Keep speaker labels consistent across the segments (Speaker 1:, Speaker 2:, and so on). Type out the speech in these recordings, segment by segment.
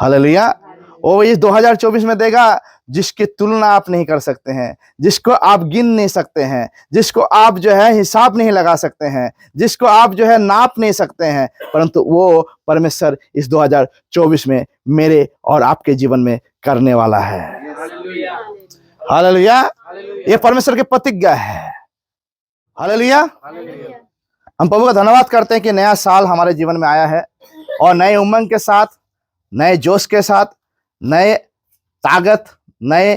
Speaker 1: Hallelujah. वो इस 2024 में देगा जिसकी तुलना आप नहीं कर सकते हैं, जिसको आप गिन नहीं सकते हैं, जिसको आप जो है हिसाब नहीं लगा सकते हैं, जिसको आप जो है नाप नहीं सकते हैं, परंतु वो परमेश्वर इस 2024 में मेरे और आपके जीवन में करने वाला है। हालेलुया। ये परमेश्वर की प्रतिज्ञा है। हालेलुया। हम प्रभु का धन्यवाद करते हैं कि नया साल हमारे जीवन में आया है और नए उमंग के साथ, नए जोश के साथ, नए ताकत, नए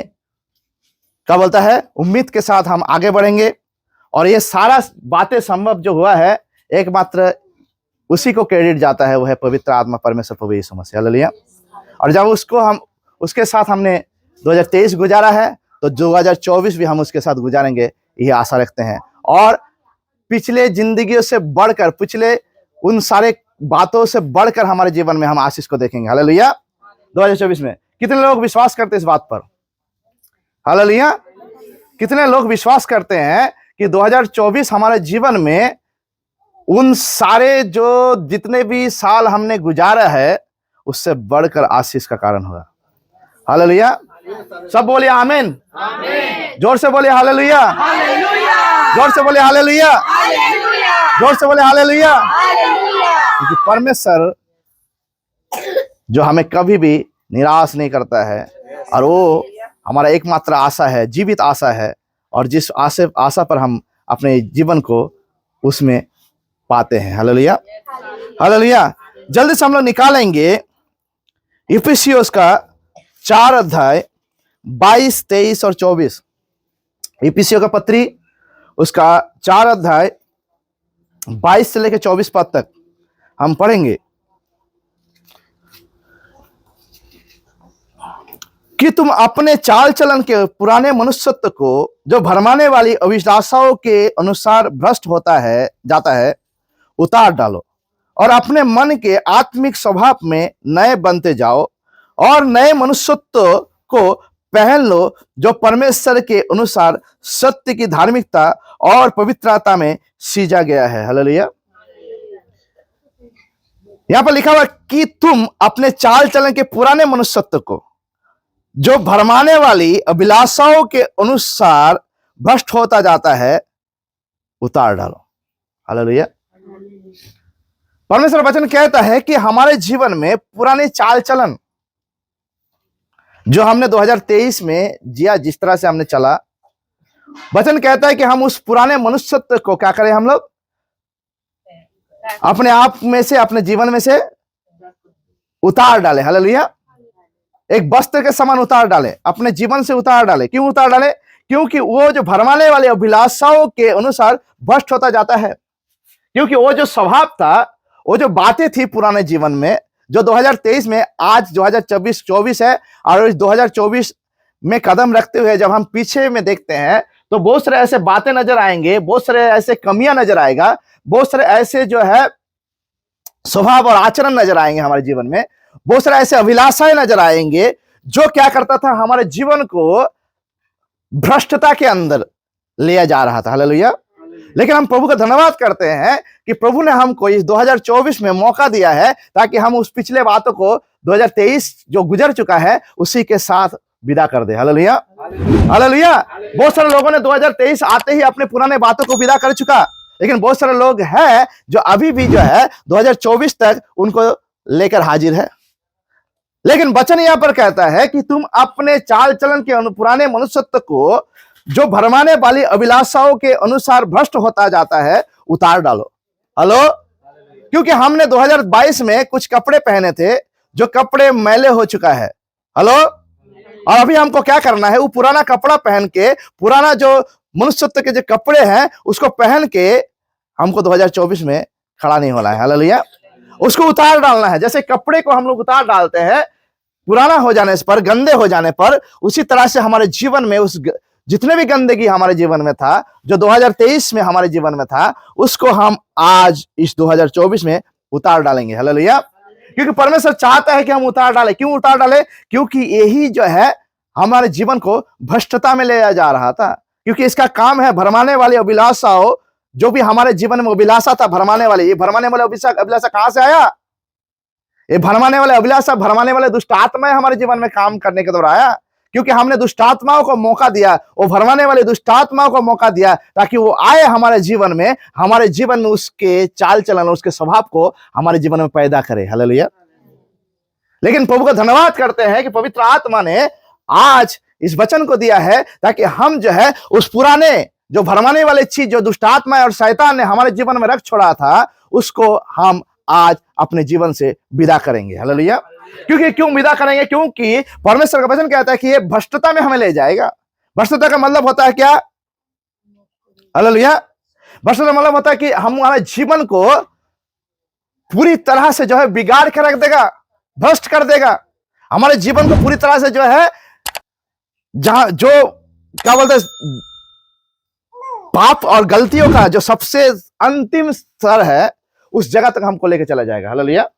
Speaker 1: क्या बोलता है उम्मीद के साथ हम आगे बढ़ेंगे। और ये सारा बातें संभव जो हुआ है एकमात्र उसी को क्रेडिट जाता है, वो है पवित्र आत्मा परमेश्वर प्रभु यीशु मसीह। हालेलुया। और जब उसके साथ हमने 2023 गुजारा है तो 2024 भी हम उसके साथ गुजारेंगे, यही आशा रखते हैं। और पिछले जिंदगियों से बढ़कर, पिछले उन सारे बातों से बढ़कर हमारे जीवन में हम आशीष को देखेंगे। हालेलुया। 2024 में कितने लोग विश्वास करते हैं इस बात पर? हालेलुया। कितने लोग विश्वास करते हैं कि 2024 हमारे जीवन में उन सारे जो जितने भी साल हमने गुजारा है उससे बढ़कर आशीष का कारण होगा। हालेलुया। सब बोलिए आमीन। जोर से बोलिए हालेलुया। जोर से बोलिए हालेलुया। जोर से बोलिए हालेलुया। क्योंकि परमेश्वर जो हमें कभी भी निराश नहीं करता है और वो हमारा एकमात्र आशा है, जीवित आशा है, और जिस आशा पर हम अपने जीवन को उसमें पाते हैं। हालेलुया। हालेलुया। जल्दी से हम लोग निकालेंगे इफिसियोस का 4 अध्याय 22, 23 और 24। इफिसियों का पत्री उसका 4 अध्याय 22 से लेकर 24 पद तक हम पढ़ेंगे कि तुम अपने चाल चलन के पुराने मनुष्यत्व को जो भरमाने वाली अभिलाषाओं के अनुसार भ्रष्ट होता है जाता है उतार डालो और अपने मन के आत्मिक स्वभाव में नए बनते जाओ और नए मनुष्यत्व को पहन लो जो परमेश्वर के अनुसार सत्य की धार्मिकता और पवित्रता में सीजा गया है। हालेलुया। यहां पर लिखा हुआ कि तुम अपने चाल चलन के पुराने मनुष्यत्व को जो भरमाने वाली अभिलाषाओं के अनुसार भ्रष्ट होता जाता है उतार डालो। हालेलुया। परमेश्वर वचन कहता है कि हमारे जीवन में पुराने चाल चलन जो हमने 2023 में जिया, जिस तरह से हमने चला, वचन कहता है कि हम उस पुराने मनुष्यत्व को क्या करें, हम लोग अपने आप में से, अपने जीवन में से उतार डाले। हालेलुया। एक वस्त्र के समान उतार डाले, अपने जीवन से उतार डाले। क्यों उतार डाले? क्योंकि वो जो भरमाने वाले अभिलाषाओं के अनुसार भ्रष्ट होता जाता है। क्योंकि वो जो स्वभाव था, वो जो बातें थी पुराने जीवन में, जो 2023 में, आज 2024 है, और इस 2024 में कदम रखते हुए जब हम पीछे में देखते हैं तो बहुत सारे ऐसे बातें नजर आएंगे, बहुत सारे ऐसे कमियां नजर आएगा, बहुत सारे ऐसे जो है स्वभाव और आचरण नजर आएंगे हमारे जीवन में, बहुत सारे ऐसे अभिलाषाएं नजर आएंगे जो क्या करता था, हमारे जीवन को भ्रष्टता के अंदर लिया जा रहा था। हालेलुया। लेकिन हम प्रभु का धन्यवाद करते हैं कि प्रभु ने हमको इस 2024 में मौका दिया है ताकि हम उस पिछले बातों को 2023 जो गुजर चुका है उसी के साथ विदा कर दे। हालेलुया। हालेलुया। बहुत सारे लोगों ने 2023 आते ही अपने पुराने बातों को विदा कर चुका, लेकिन बहुत सारे लोग हैं जो अभी भी जो है 2024 तक उनको लेकर हाजिर है। लेकिन वचन यहां पर कहता है कि तुम अपने चाल चलन के पुराने मनुष्यत्व को जो भरमाने वाली अभिलाषाओं के अनुसार भ्रष्ट होता जाता है उतार डालो। हेलो। क्योंकि हमने 2022 में कुछ कपड़े पहने थे जो कपड़े मैले हो चुका है। हेलो। और अभी हमको क्या करना है, वो पुराना कपड़ा पहन के, पुराना जो मनुष्यत्व के जो कपड़े हैं उसको पहन के हमको 2024 में खड़ा नहीं होना है। हालेलुया। उसको उतार डालना है। जैसे कपड़े को हम लोग उतार डालते हैं पुराना हो जाने पर, गंदे हो जाने पर, उसी तरह से हमारे जीवन में उस जितने भी गंदगी हमारे जीवन में था, जो 2023 में हमारे जीवन में था, उसको हम आज इस 2024 में उतार डालेंगे। हालेलुया। क्योंकि परमेश्वर चाहता है कि हम उतार डालें। क्यों उतार डालें? क्योंकि यही जो है हमारे जीवन को भ्रष्टता में ले जा रहा था। क्योंकि इसका काम है भरमाने वाली अभिलाषाओं, जो भी हमारे जीवन में अभिलाषा था भरमाने वाली, ये भरमाने वाली अभिलाषा कहां से आया? ये भरमाने वाले अभिलाषा, भरमाने वाले दुष्ट आत्माएं हमारे जीवन में काम करने के द्वारा आया, क्योंकि हमने दुष्ट आत्माओं को मौका दिया, वो भरमाने वाले दुष्ट आत्माओं को मौका दिया ताकि वो आए हमारे जीवन में उसके चाल चलन, उसके स्वभाव को हमारे जीवन में पैदा करे। हालेलुया। लेकिन प्रभु का धन्यवाद करते हैं कि पवित्र आत्मा ने आज इस वचन को दिया है ताकि हम जो है उस पुराने जो भरमाने वाले चीज जो दुष्ट आत्मा और शैतान ने हमारे जीवन में रख छोड़ा था, उसको हम आज अपने जीवन से विदा करेंगे। हालेलुया। क्यों विदा करेंगे? क्योंकि परमेश्वर का वचन कहता है कि ये भ्रष्टता में हमें ले जाएगा। भ्रष्टता का मतलब होता है क्या? हालेलुया। भ्रष्टता का मतलब होता है कि हमारे जीवन को पूरी तरह से जो है बिगाड़ के रख देगा, भ्रष्ट कर देगा। हमारे जीवन को पूरी तरह से जो है जहां जो क्या बोलते हैं, पाप और गलतियों का जो सबसे अंतिम स्तर है, उस जगह तक हमको लेके चला जाएगा। हालेलुया।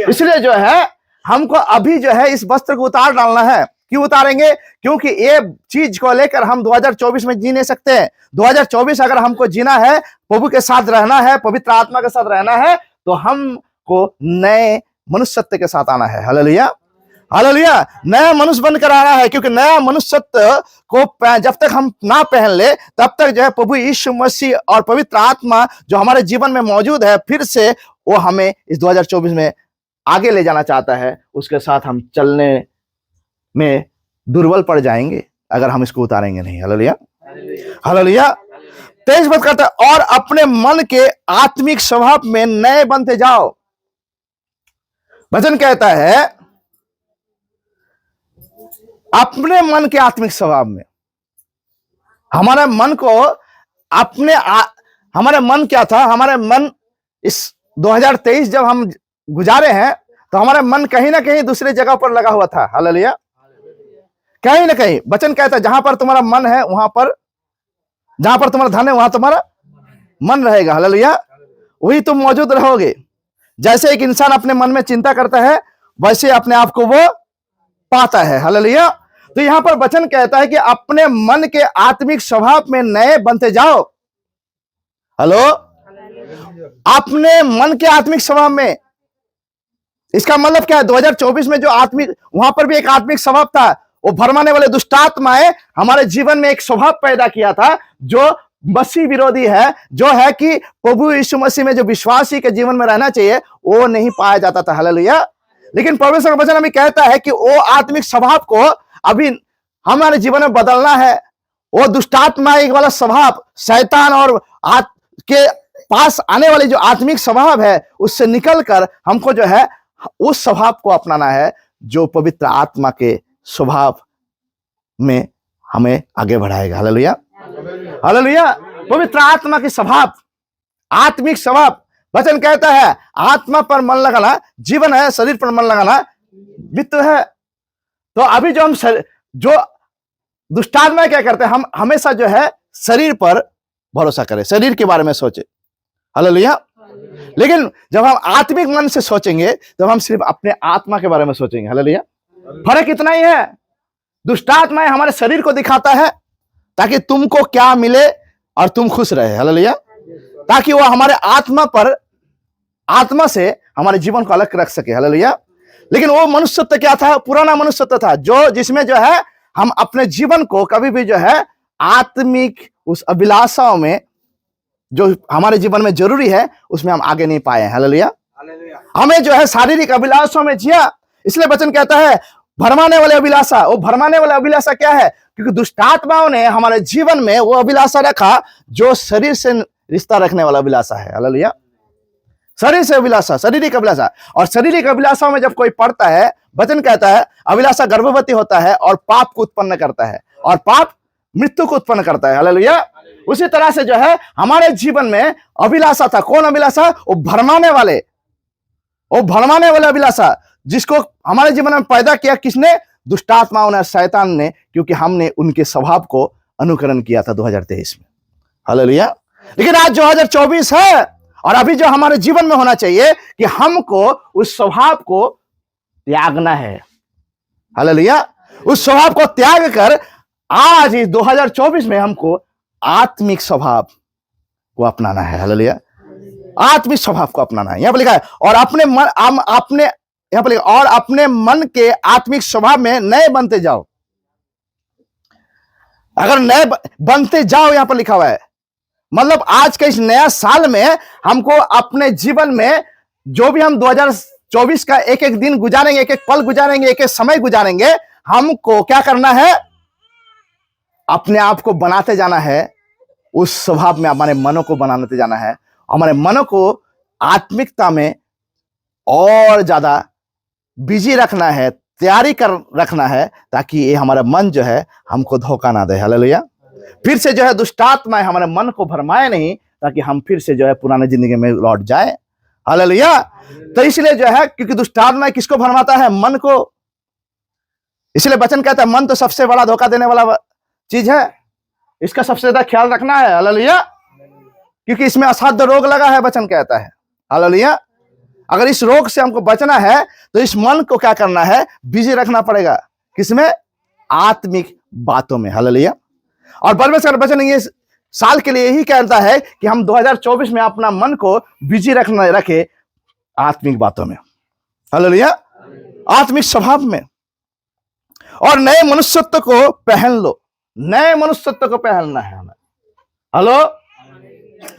Speaker 1: इसलिए जो है हमको अभी जो है इस वस्त्र को उतार डालना है। क्यों उतारेंगे? क्योंकि ये चीज को लेकर हम 2024 में जी नहीं सकते हैं। 2024 अगर हमको जीना है, प्रभु के साथ रहना है, पवित्र आत्मा के साथ रहना है, तो हमको नए मनुष्यत्व के साथ आना है। हालेलुया। हालेलुया। नया मनुष्य बनकर आना है, क्योंकि नया मनुष्यत्व को जब तक हम ना पहन ले तब तक जो है प्रभु यीशु मसीह और पवित्र आत्मा जो हमारे जीवन में मौजूद है, फिर से वो हमें इस 2024 में आगे ले जाना चाहता है। उसके साथ हम चलने में दुर्बल पड़ जाएंगे अगर हम इसको उतारेंगे नहीं। हालेलुया। हालेलुया। 23 बात करता है, और अपने मन के आत्मिक स्वभाव में नए बनते जाओ। वचन कहता है अपने मन के आत्मिक स्वभाव में। हमारे मन को हमारे मन क्या था? हमारे मन इस 2023 जब हम गुजारे हैं तो हमारा मन कहीं ना कहीं दूसरी जगह पर लगा हुआ था। हालेलुया। कहीं ना कहीं वचन कहता है जहां पर तुम्हारा मन है वहां पर, जहां पर तुम्हारा धन है वहां तुम्हारा मन रहेगा। हालेलुया। वही तुम मौजूद रहोगे। जैसे एक इंसान अपने मन में चिंता करता है, वैसे अपने आप को वो पाता है। हालेलुया। तो यहां पर वचन कहता है कि अपने मन के आत्मिक स्वभाव में नए बनते जाओ। हेलो। अपने मन के आत्मिक स्वभाव में, इसका मतलब क्या है? 2024 में जो आत्मिक, वहां पर भी एक आत्मिक स्वभाव था। वो भरमाने वाले दुष्टात्माएं हमारे जीवन में एक स्वभाव पैदा किया था जो मसीह विरोधी है, जो है कि प्रभु यीशु मसीह में जो विश्वासी के जीवन में रहना चाहिए वो नहीं पाया जाता था। हालेलुया। लेकिन परमेश्वर का वचन हमें कहता है कि वो आत्मिक स्वभाव को अभी हमारे जीवन में बदलना है। वो दुष्टात्मा वाला स्वभाव, शैतान और के पास आने वाली जो आत्मिक स्वभाव है, उससे निकलकर हमको जो है उस स्वभाव को अपनाना है जो पवित्र आत्मा के स्वभाव में हमें आगे बढ़ाएगा। हालेलुया। हालेलुया। पवित्र आत्मा की स्वभाव, आत्मिक स्वभाव। वचन कहता है आत्मा पर मन लगाना जीवन है, शरीर पर मन लगाना मृत्यु है। तो अभी जो हम जो दुष्टात्मा क्या करते हैं, हम हमेशा जो है शरीर पर भरोसा करें, शरीर के बारे में सोचे। हालेलुया। लेकिन जब हम आत्मिक मन से सोचेंगे तो हम सिर्फ अपने आत्मा के बारे में सोचेंगे। हालेलुया। फर्क इतना ही है। दुष्टात्मा हमारे शरीर को दिखाता है ताकि तुमको क्या मिले और तुम खुश रहे। हालेलुया। ताकि वो हमारे आत्मा से हमारे जीवन को अलग रख सके। हालेलुया। लेकिन वो मनुष्यत्व क्या था? पुराना मनुष्यत्व था, जो जिसमें जो है हम अपने जीवन को कभी भी जो है आत्मिक उस अभिलाषाओं में जो हमारे जीवन में जरूरी है उसमें हम आगे नहीं पाए। हालेलुया। हमें जो है शारीरिक अभिलाषाओं में जिया। इसलिए वचन कहता है भरमाने वाले अभिलाषा। वो भरमाने वाले अभिलाषा क्या है? क्योंकि दुष्टात्माओं ने हमारे जीवन में वो अभिलाषा रखा जो शरीर से रिश्ता रखने वाला अभिलाषा है। हालेलुया। शरीर से अभिलाषा, शारीरिक अभिलाषा। और शारीरिक अभिलाषाओं में जब कोई पड़ता है, वचन कहता है अभिलाषा गर्भवती होता है और पाप को उत्पन्न करता है, और पाप मृत्यु को उत्पन्न करता है। हालेलुया। उसी तरह से जो है हमारे जीवन में अभिलाषा था। कौन अभिलाषा? वो भरमाने वाले अभिलाषा, जिसको हमारे जीवन में पैदा किया किसने? दुष्टात्माओं ने, शैतान ने, क्योंकि हमने उनके स्वभाव को अनुकरण किया था 2023 में। हालेलुया। लेकिन आज 2024 है और अभी जो हमारे जीवन में होना चाहिए कि हमको उस स्वभाव को त्यागना है। हालेलुया। उस स्वभाव को त्याग कर आज इस 2024 में हमको आत्मिक स्वभाव को अपनाना है। हालेलुया। आत्मिक स्वभाव को अपनाना है। यहां पर लिखा है और अपने यहां पर और अपने मन के आत्मिक स्वभाव में नए बनते जाओ। अगर नए बनते जाओ यहां पर लिखा हुआ है, मतलब आज के इस नया साल में हमको अपने जीवन में जो भी हम 2024 का एक एक दिन गुजारेंगे, एक एक पल गुजारेंगे, एक एक समय गुजारेंगे, हमको क्या करना है? अपने आप को बनाते जाना है, उस स्वभाव में हमारे मनों को बनाते जाना है, हमारे मनों को आत्मिकता में और ज्यादा बिजी रखना है, तैयारी कर रखना है, ताकि ये हमारा मन जो है हमको धोखा ना दे। हालेलुया। फिर से जो है दुष्टात्मा हमारे मन को भरमाए नहीं, ताकि हम फिर से जो है पुराने जिंदगी में लौट जाए। हालेलुया। तो इसलिए जो है, क्योंकि दुष्टात्मा किसको भरमाता है? मन को। इसलिए वचन कहता है मन तो सबसे बड़ा धोखा देने वाला चीज है, इसका सबसे ज्यादा ख्याल रखना है। हालेलुया। क्योंकि इसमें असाध्य रोग लगा है, वचन कहता है। हालेलुया। अगर इस रोग से हमको बचना है तो इस मन को क्या करना है? बिजी रखना पड़ेगा। किसमें? आत्मिक बातों में। हालेलुया। और परमेश्वर का वचन ये साल के लिए यही कहता है कि हम 2024 में अपना मन को बिजी रखे आत्मिक बातों में। हालेलुया। आत्मिक स्वभाव में। और नए मनुष्यत्व को पहन लो। नए मनुष्यत्व को पहनना है हमें। हेलो।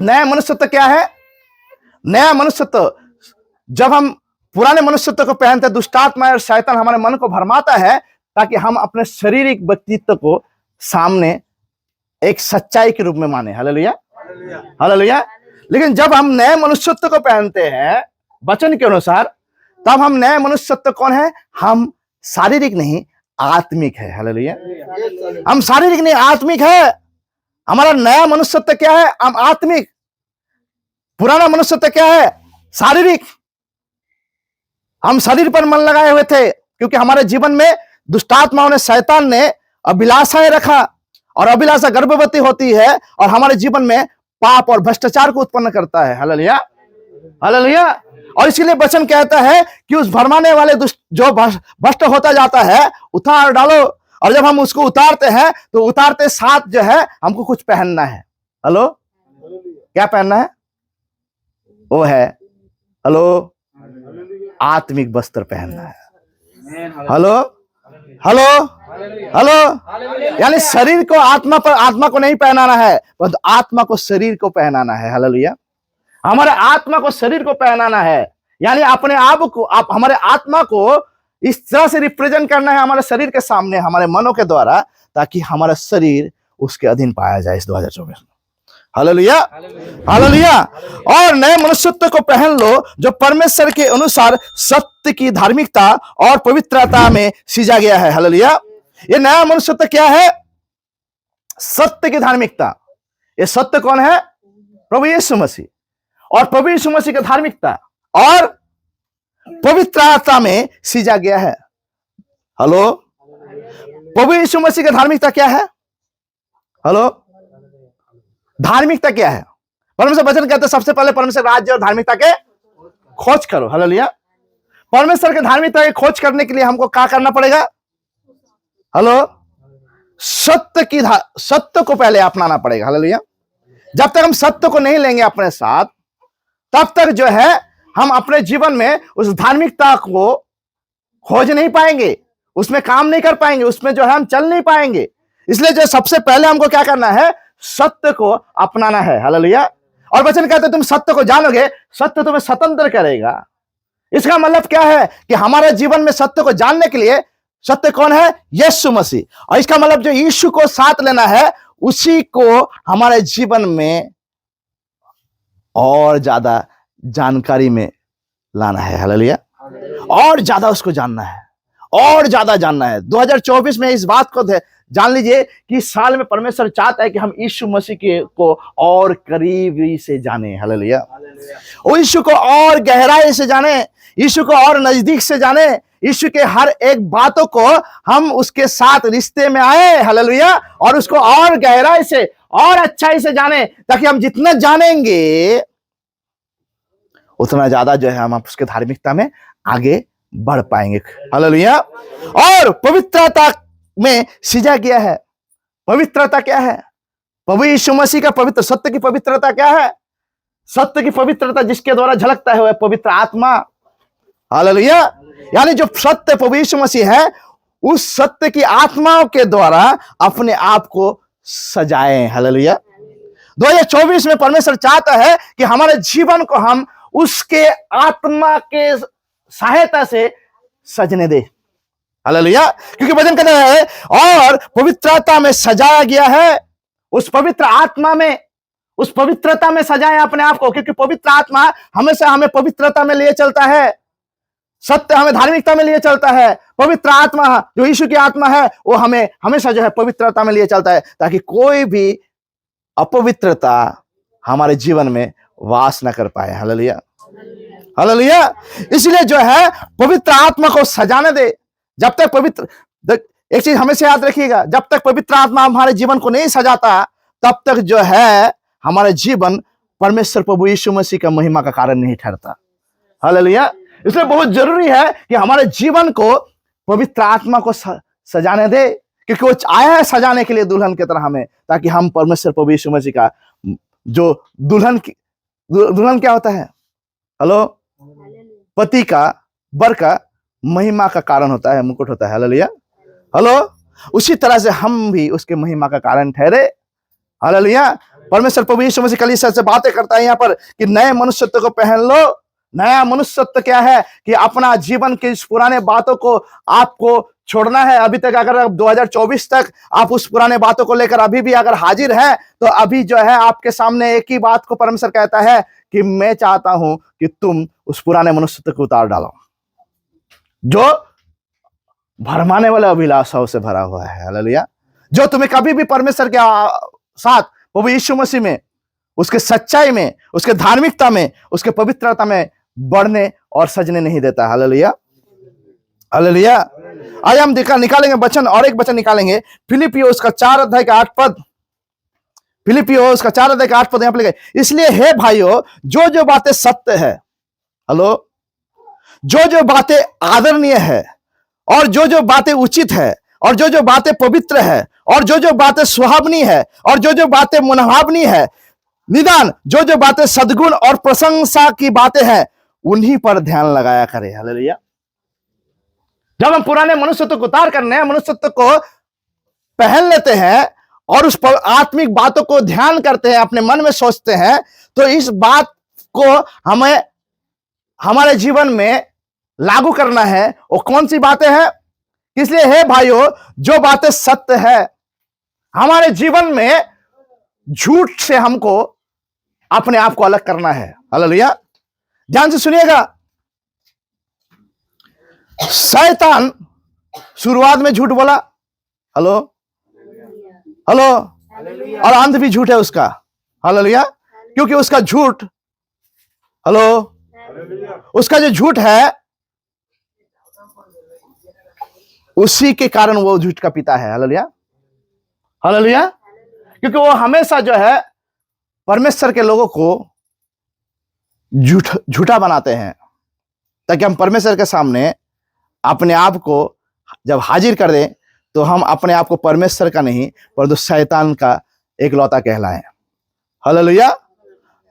Speaker 1: नया मनुष्यत्व क्या है? नया मनुष्यत्व, जब हम पुराने मनुष्यत्व को पहनते हैं, दुष्टात्मा और शैतान हमारे मन को भरमाता है, ताकि हम अपने शारीरिक व्यक्तित्व को सामने एक सच्चाई के रूप में माने। हालेलुया। हालेलुया। लेकिन जब हम नए मनुष्यत्व को पहनते हैं वचन के अनुसार, तब हम नए मनुष्यत्व कौन है? हम शारीरिक नहीं, आत्मिक है। हालेलुया। हम शारीरिक नहीं, आत्मिक है। हमारा नया मनुष्यत्व क्या है? हम आत्मिक। पुराना मनुष्यत्व क्या है? शारीरिक। हम शरीर पर मन लगाए हुए थे, क्योंकि हमारे जीवन में दुष्टात्माओं ने, शैतान ने अभिलाषाएं रखा, और अभिलाषा गर्भवती होती है और हमारे जीवन में पाप और भ्रष्टाचार को उत्पन्न करता है। हालेलुया। हालेलुया। और इसलिए वचन कहता है कि उस भरमाने वाले जो भ्रष्ट होता जाता है, उतार डालो। और जब हम उसको उतारते हैं तो उतारते साथ जो है हमको कुछ पहनना है। हेलो। क्या पहनना है? वो है, हेलो, आत्मिक वस्त्र पहनना है। हेलो। हेलो। हेलो। यानी शरीर को आत्मा पर, आत्मा को नहीं पहनाना है, परंतु आत्मा को शरीर को पहनाना है। हालेलुया। हमारे आत्मा को शरीर को पहनाना है, यानी अपने आप को, हमारे आत्मा को इस तरह से रिप्रेजेंट करना है हमारे शरीर के सामने, हमारे मनों के द्वारा, ताकि हमारा शरीर उसके अधीन पाया जाए इस 2024 में। हालेलुया। हालेलुया। और नए मनुष्यत्व को पहन लो, जो परमेश्वर के अनुसार सत्य की धार्मिकता और पवित्रता में सीजा गया है। हालेलुया। ये नया मनुष्यत्व क्या है? सत्य की धार्मिकता। ये सत्य कौन है? प्रभु यीशु मसीह। और प्रभु यीशु मसीह की धार्मिकता और पवित्रता में सीजा गया है। हेलो। प्रभु यीशु मसीह की धार्मिकता क्या है? हेलो। धार्मिकता क्या है? परमेश्वर वचन कहते हैं सबसे पहले परमेश्वर राज्य और धार्मिकता के खोज करो। हालेलुया। परमेश्वर के धार्मिकता की खोज करने के लिए हमको क्या करना पड़ेगा? हेलो। सत्य को पहले अपनाना पड़ेगा। हालेलुया। जब तक हम सत्य को नहीं लेंगे अपने साथ, तब तक जो है हम अपने जीवन में उस धार्मिकता को खोज नहीं पाएंगे, उसमें काम नहीं कर पाएंगे, उसमें जो है हम चल नहीं पाएंगे। इसलिए जो सबसे पहले हमको क्या करना है? सत्य को अपनाना है। हालेलुया। और वचन कहते हैं तुम सत्य को जानोगे, सत्य तुम्हें स्वतंत्र करेगा। इसका मतलब क्या है? कि हमारे जीवन में सत्य को जानने के लिए सत्य कौन है? यीशु मसीह। और इसका मतलब जो यीशु को साथ लेना है, उसी को हमारे जीवन में और ज्यादा जानकारी में लाना है। हालेलुया। और ज्यादा उसको जानना है, और ज्यादा जानना है। 2024 में इस बात को जान लीजिए कि इस साल में परमेश्वर चाहता है कि हम यीशु मसीह को और करीबी से जाने। हालेलुया। यीशु को और गहराई से जाने, यीशु को और नजदीक से जाने, यीशु के हर एक बातों को हम उसके साथ रिश्ते में आए। हालेलुया। और उसको और गहराई से और अच्छाई से जाने, ताकि हम जितना जानेंगे उतना ज्यादा जो है हम उसके धार्मिकता में आगे बढ़ पाएंगे। हालेलुया। और पवित्रता में सीजा गया है। पवित्रता क्या है? प्रभु यीशु मसीह का पवित्र, सत्य की पवित्रता क्या है? सत्य की पवित्रता जिसके द्वारा झलकता है वह पवित्र आत्मा। हालेलुया। यानी जो सत्य प्रभु यीशु मसीह है, उस सत्य की आत्माओं के द्वारा अपने आप को सजाएं। हालेलुया। 2024 में परमेश्वर चाहता है कि हमारे जीवन को हम उसके आत्मा के सहायता से सजने दे। हालेलुया। क्योंकि वचन कहता है और पवित्रता में सजाया गया है, उस पवित्र आत्मा में, उस पवित्रता में सजाएं अपने आप को, क्योंकि पवित्र आत्मा हमेशा हमें पवित्रता में लिए चलता है, सत्य हमें धार्मिकता में लिए चलता है। पवित्र आत्मा जो यीशु की आत्मा है वो हमें हमेशा जो है पवित्रता में लिए चलता है, ताकि कोई भी अपवित्रता हमारे जीवन में वास न कर पाए। Hallelujah, hallelujah. इसलिए जो है पवित्र आत्मा को सजाने दे। जब तक पवित्र, एक चीज हमेशा याद रखिएगा, जब तक पवित्र आत्मा हमारे जीवन को नहीं सजाता, तब तक जो है हमारे जीवन परमेश्वर प्रभु यीशु मसीह का महिमा का कारण नहीं ठहरता। हालेलुया। इसलिए बहुत जरूरी है कि हमारे जीवन को पवित्र आत्मा को सजाने दे, क्योंकि वो आया है सजाने के लिए दुल्हन की तरह हमें, ताकि हम परमेश्वर प्रभु यीशु मसीह का जो दुल्हन क्या होता है? हेलो, पति का, वर का महिमा का कारण होता है, मुकुट होता है। Hallelujah, hello. उसी तरह से हम भी उसके महिमा का कारण ठहरे। हालेलुया। परमेश्वर प्रभु यीशु मसीह कलीसिया से बातें करता है यहाँ पर कि नए मनुष्यत्व को पहन लो। नया मनुष्यत्व क्या है? कि अपना जीवन के इस पुराने बातों को आपको छोड़ना है। अभी तक अगर 2024 तक आप उस पुराने बातों को लेकर अभी भी अगर हाजिर हैं, तो अभी जो है आपके सामने एक ही बात को परमेश्वर कहता है कि मैं चाहता हूं कि तुम उस पुराने मनुष्यत्व को उतार डालो जो भरमाने वाले अभिलाषाओं से भरा हुआ है। हालेलुया। जो तुम्हें कभी भी परमेश्वर के साथ, प्रभु यीशु मसीह में, उसके सच्चाई में, उसके धार्मिकता में, उसके पवित्रता में बढ़ने और सजने नहीं देता। Hallelujah, hallelujah. आज हम निकालेंगे वचन, और एक वचन निकालेंगे, फिलिपियों उसका 4 अध्याय का 8 पद। फिलिपियों उसका 4 अध्याय का 8 पद यहां पर लिखा। इसलिए हे भाइयों, जो जो बातें सत्य है, हेलो, जो जो बातें आदरणीय है, और जो जो बातें उचित है, और जो जो बातें पवित्र है, और जो जो बातें सुहावनी है, और जो जो बातें मनभावनी है, निदान जो जो बातें सद्गुण और प्रशंसा की बातें हैं, उन्हीं पर ध्यान लगाया करें। हालेलुया। जब हम पुराने मनुष्यत्व को उतार कर नए मनुष्यत्व को पहन लेते हैं और उस आत्मिक बातों को ध्यान करते हैं, अपने मन में सोचते हैं, तो इस बात को हमें हमारे जीवन में लागू करना है। वो कौन सी बातें हैं? इसलिए हे भाइयों, जो बातें सत्य है, हमारे जीवन में झूठ से हमको अपने आप को अलग करना है। हालेलुया। ध्यान से सुनिएगा। शैतान शुरुआत में झूठ बोला, हेलो, हेलो, और अंत भी झूठ है उसका। हालेलुया। क्योंकि उसका झूठ, हेलो, उसका जो झूठ है, उसी के कारण वो झूठ का पिता है। Hallelujah, hallelujah. क्योंकि वो हमेशा जो है परमेश्वर के लोगों को झूठा बनाते हैं, ताकि हम परमेश्वर के सामने अपने आप को जब हाजिर कर दें, तो हम अपने आप को परमेश्वर का नहीं परंतु शैतान का एकलौता कहलाएं। Hallelujah,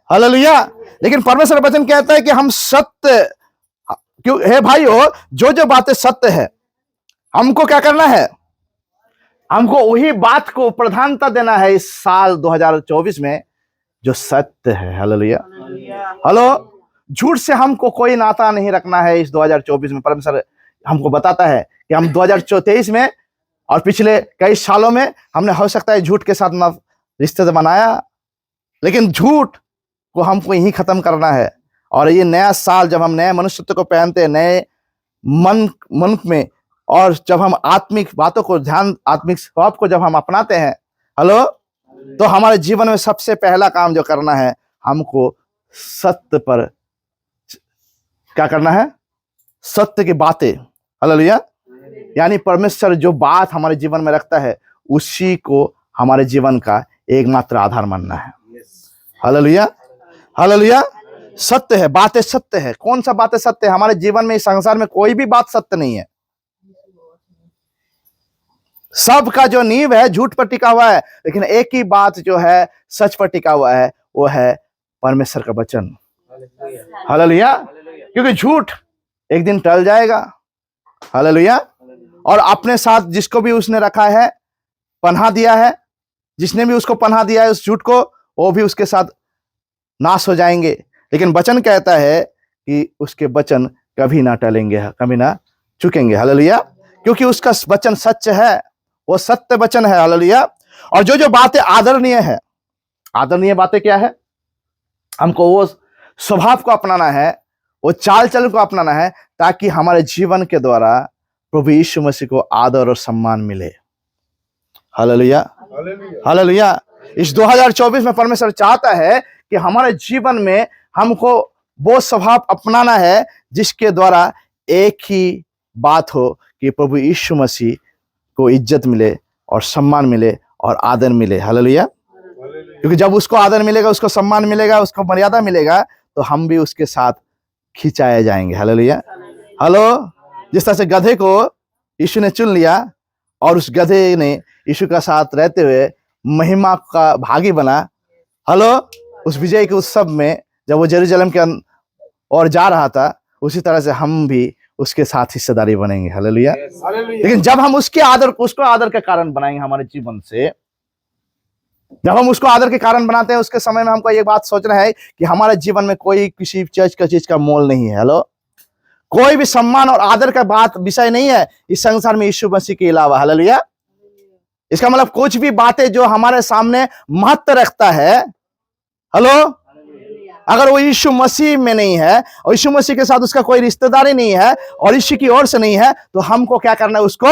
Speaker 1: hallelujah. लेकिन परमेश्वर वचन कहता है कि हम सत्य, क्यों हे भाइयों, जो जो बातें सत्य है, हमको क्या करना है? हमको वही बात को प्रधानता देना है इस साल 2024 में जो सत्य है। Hallelujah, hello. झूठ से हमको कोई नाता नहीं रखना है। इस 2024 में परमेश्वर हमको बताता है कि हम 2023 में और पिछले कई सालों में हमने हो सकता है झूठ के साथ ना रिश्ते बनाया, लेकिन झूठ को हमको यही खत्म करना है। और ये नया साल जब हम नए मनुष्यत्व को पहनते हैं, नए मन में, और जब हम आत्मिक बातों को आत्मिक स्वभाव को जब हम अपनाते हैं, हेलो, तो हमारे जीवन में सबसे पहला काम जो करना है, हमको सत्य पर क्या करना है? सत्य की बातें। हालेलुया। यानी परमेश्वर जो बात हमारे जीवन में रखता है, उसी को हमारे जीवन का एकमात्र आधार मानना है। Hallelujah, hallelujah. सत्य है, बातें सत्य है। कौन सा बातें सत्य है? हमारे जीवन में, इस संसार में कोई भी बात सत्य नहीं है। सबका जो नींव है झूठ पर टिका हुआ है, लेकिन एक ही बात जो है सच पर टिका हुआ है, वो है परमेश्वर का वचन। हालेलुया। क्योंकि झूठ एक दिन टल जाएगा। हालेलुया। और अपने साथ जिसको भी उसने रखा है, पनाह दिया है, जिसने भी उसको पनाह दिया है उस झूठ को, वो भी उसके साथ नाश हो जाएंगे। लेकिन वचन कहता है कि उसके वचन कभी ना टलेंगे, कभी ना चुकेंगे। हालेलुया। क्योंकि उसका वचन सच है, वो सत्य वचन है। हालेलुया। और जो जो बातें आदरणीय है, आदरणीय बातें क्या है? हमको वो स्वभाव को अपनाना है, वो चाल चलन को अपनाना है, ताकि हमारे जीवन के द्वारा प्रभु यीशु मसीह को आदर और सम्मान मिले। हालेलुया। हालेलुया। इस 2024 में परमेश्वर चाहता है कि हमारे जीवन में हमको वो स्वभाव अपनाना है जिसके द्वारा एक ही बात हो कि प्रभु यीशु मसीह को इज्जत मिले और सम्मान मिले और आदर मिले। हालेलुया। क्योंकि जब उसको आदर मिलेगा, उसको सम्मान मिलेगा, उसको मर्यादा मिलेगा, तो हम भी उसके साथ खिंचाए जाएंगे। हालेलुया। हेलो। जिस तरह से गधे को यीशु ने चुन लिया और उस गधे ने यीशु का साथ रहते हुए महिमा का भागी बना। हेलो। उस विजय के उत्सव में जब वो यरूशलेम के और जा रहा था, उसी तरह से हम भी उसके साथ हिस्सेदारी बनेंगे। हालेलुया। लेकिन जब हम उसको आदर के कारण बनाएंगे हमारे जीवन से, जब हम उसको आदर के कारण बनाते हैं, उसके समय में हमको ये बात सोचना है कि हमारे जीवन में कोई किसी चीज का मोल नहीं है। हेलो। कोई भी सम्मान और आदर का बात विषय नहीं है इस संसार में यीशु मसीह के अलावा। हालेलुया। इसका मतलब कुछ भी बातें जो हमारे सामने महत्व रखता है, हेलो, अगर वो यीशु मसीह में नहीं है और यीशु मसीह के साथ उसका कोई रिश्तेदारी नहीं है और यीशु की ओर से नहीं है, तो हमको क्या करना है? उसको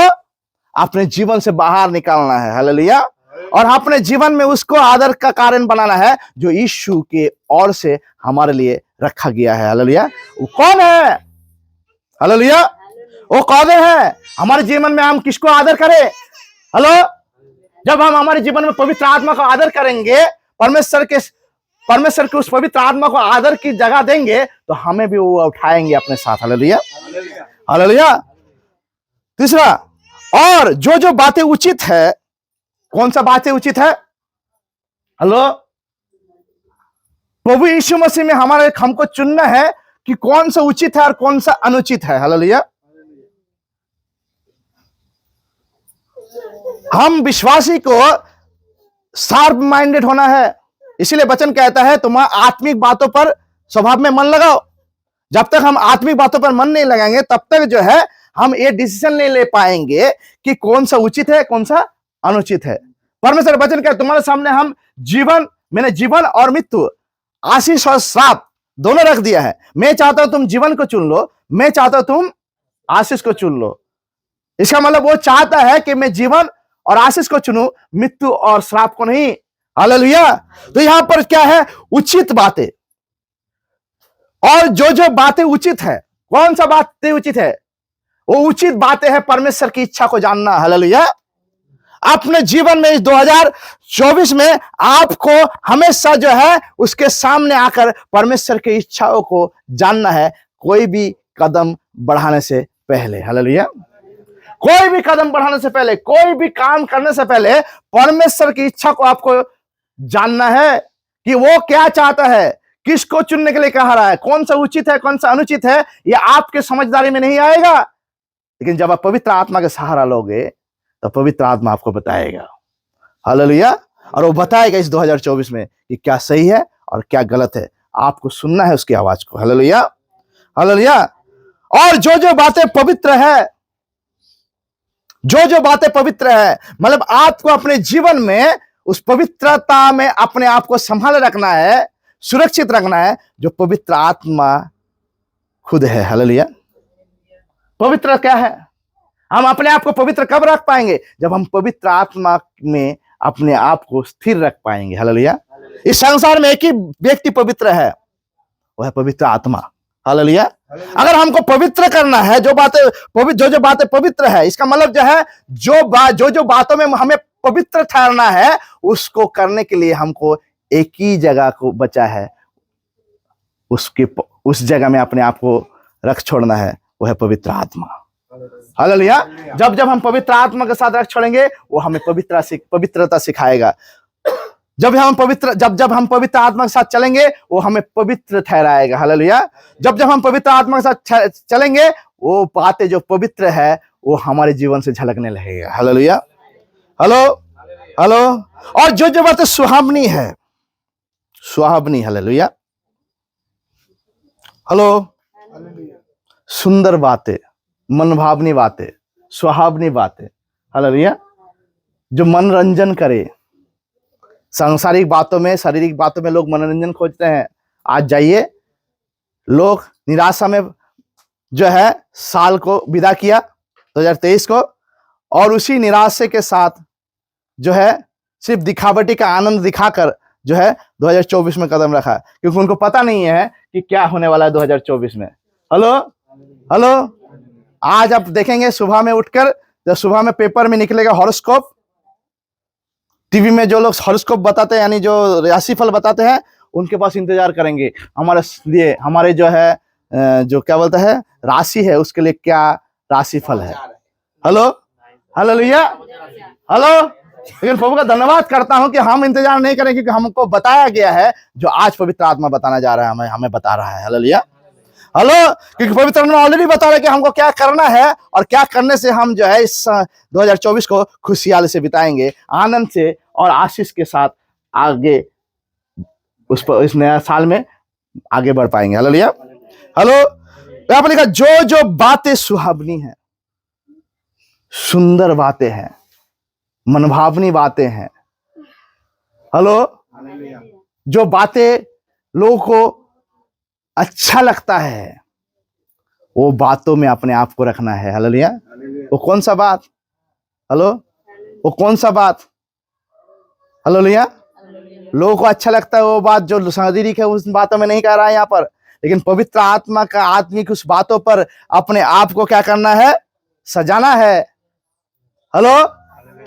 Speaker 1: अपने जीवन से बाहर निकालना है। हालेलुया। और अपने जीवन में उसको आदर का कारण बनाना है जो यीशु के ओर से हमारे लिए रखा गया है। हालेलुया। वो कौन है? हालेलुया। वो कौन है? हमारे जीवन में हम किसको आदर करें? हेलो। जब हम हमारे जीवन में पवित्र आत्मा को आदर करेंगे, परमेश्वर के उस पवित्र आत्मा को आदर की जगह देंगे, तो हमें भी वो उठाएंगे अपने साथ। हालेलुया। हालेलुया। तीसरा, और जो जो बातें उचित है, कौन सा बातें उचित है? हेलो। प्रभु यीशु मसीह में हमको चुनना है कि कौन सा उचित है और कौन सा अनुचित है। हालेलुया। हम विश्वासी को शार्प माइंडेड होना है। इसीलिए वचन कहता है तुम आत्मिक बातों पर स्वभाव में मन लगाओ। जब तक हम आत्मिक बातों पर मन नहीं लगाएंगे, तब तक जो है हम ये डिसीजन नहीं ले पाएंगे कि कौन सा उचित है, कौन सा अनुचित है। परमेश्वर वचन कहता है तुम्हारे सामने हम जीवन और मृत्यु, आशीष और श्राप दोनों रख दिया है। मैं चाहता हूं तुम जीवन को चुन लो, मैं चाहता हूं तुम आशीष को चुन लो। इसका मतलब वो चाहता है कि मैं जीवन और आशीष को चुनूं, मृत्यु और श्राप को नहीं। हालेलुया। तो यहां पर क्या है? उचित बातें। और जो जो बातें उचित है, कौन सा बातें उचित है? वो उचित बातें हैं परमेश्वर की इच्छा को जानना। हालेलुया। अपने जीवन में इस 2024 में आपको हमेशा जो है उसके सामने आकर परमेश्वर की इच्छाओं को जानना है, कोई भी कदम बढ़ाने से पहले। हालेलुया। कोई भी कदम बढ़ाने से पहले, कोई भी काम करने से पहले परमेश्वर की इच्छा को आपको जानना है कि वो क्या चाहता है, किसको चुनने के लिए कह रहा है, कौन सा उचित है, कौन सा अनुचित है। ये आपके समझदारी में नहीं आएगा। लेकिन जब आप पवित्र आत्मा का सहारा लोगे, तो पवित्र आत्मा आपको बताएगा। हालेलुया। और वो बताएगा इस 2024 में कि क्या सही है और क्या गलत है। आपको सुनना है उसकी आवाज को। हालेलुया। हालेलुया। और जो जो बातें पवित्र है, जो जो बातें पवित्र है, मतलब आपको अपने जीवन में उस पवित्रता में अपने आप को संभाले रखना है, सुरक्षित रखना है, जो पवित्र आत्मा खुद है। हालेलुया। पवित्र क्या है? हम अपने आप को पवित्र कब रख पाएंगे? जब हम पवित्र आत्मा में अपने आप को स्थिर रख पाएंगे। हालेलुया। इस संसार में एक ही व्यक्ति पवित्र है, वह है पवित्र आत्मा। हालेलुया। अगर हमको पवित्र करना है, जो बातें पवित्र है, इसका मतलब जो है जो बातों में हमें पवित्र ठहरना है, उसको करने के लिए हमको एक ही जगह को बचा है, उस जगह में अपने आप को रख छोड़ना है, वो है पवित्र आत्मा। हालेलुया। जब हम पवित्र आत्मा के साथ रख छोड़ेंगे, वो हमें पवित्रता सिखाएगा। जब हम पवित्र आत्मा के साथ चलेंगे वो हमें पवित्र ठहराएगा। हालेलुया। जब हम पवित्र आत्मा के साथ चलेंगे वो बातें जो पवित्र है वो हमारे जीवन से झलकने लगेगा। हालेलुया। Hello hello. और जो बातें सुहावनी है, सुहावनी, हालेलुया, हेलो, सुंदर बातें, मनभावनी बातें, सुहावनी बातें, हालेलुया, जो मनोरंजन करे। सांसारिक बातों में, शारीरिक बातों में लोग मनोरंजन खोजते हैं। आज जाइए, लोग निराशा में जो है साल को विदा किया 2023 को, और उसी निराशा के साथ जो है सिर्फ दिखावटी का आनंद दिखाकर जो है 2024 में कदम रखा, क्योंकि उनको पता नहीं है कि क्या होने वाला है 2024 में। Hello hello. आज आप देखेंगे सुबह में उठकर, जब सुबह में पेपर में निकलेगा हॉरोस्कोप, टीवी में जो लोग हॉरोस्कोप बताते हैं यानी जो राशिफल बताते हैं, उनके पास इंतजार करेंगे हमारे लिए, हमारे जो है जो क्या बोलता है राशि है उसके लिए क्या राशिफल है। Hello hallelujah, hello. लेकिन प्रभु का धन्यवाद करता हूं कि हम इंतजार नहीं करें, क्योंकि हमको बताया गया है जो आज पवित्र आत्मा बताना जा रहा है, हमें बता रहा है। Hallelujah, hello. क्योंकि पवित्र आत्मा ऑलरेडी बता रहा है कि हमको क्या करना है और क्या करने से हम जो है इस 2024 को खुशहाली से बिताएंगे, आनंद से और आशीष के साथ आगे इस नया साल में आगे बढ़ पाएंगे। Hallelujah, hello. यहाँ पर लिखा जो बातें सुहावनी है, सुंदर बातें हैं, मनभावनी बातें हैं, हेलो, जो बातें लोगों को अच्छा लगता है वो बातों में अपने आप को रखना है। हालेलुया। वो कौन सा बात? हेलो, वो कौन सा बात? हालेलुया। लोगों को अच्छा लगता है वो बात जो शारीरिक है, उस बातों में नहीं कह रहा है यहाँ पर, लेकिन पवित्र आत्मा का आदमी की उस बातों पर अपने आप को क्या करना है? सजाना है। हेलो,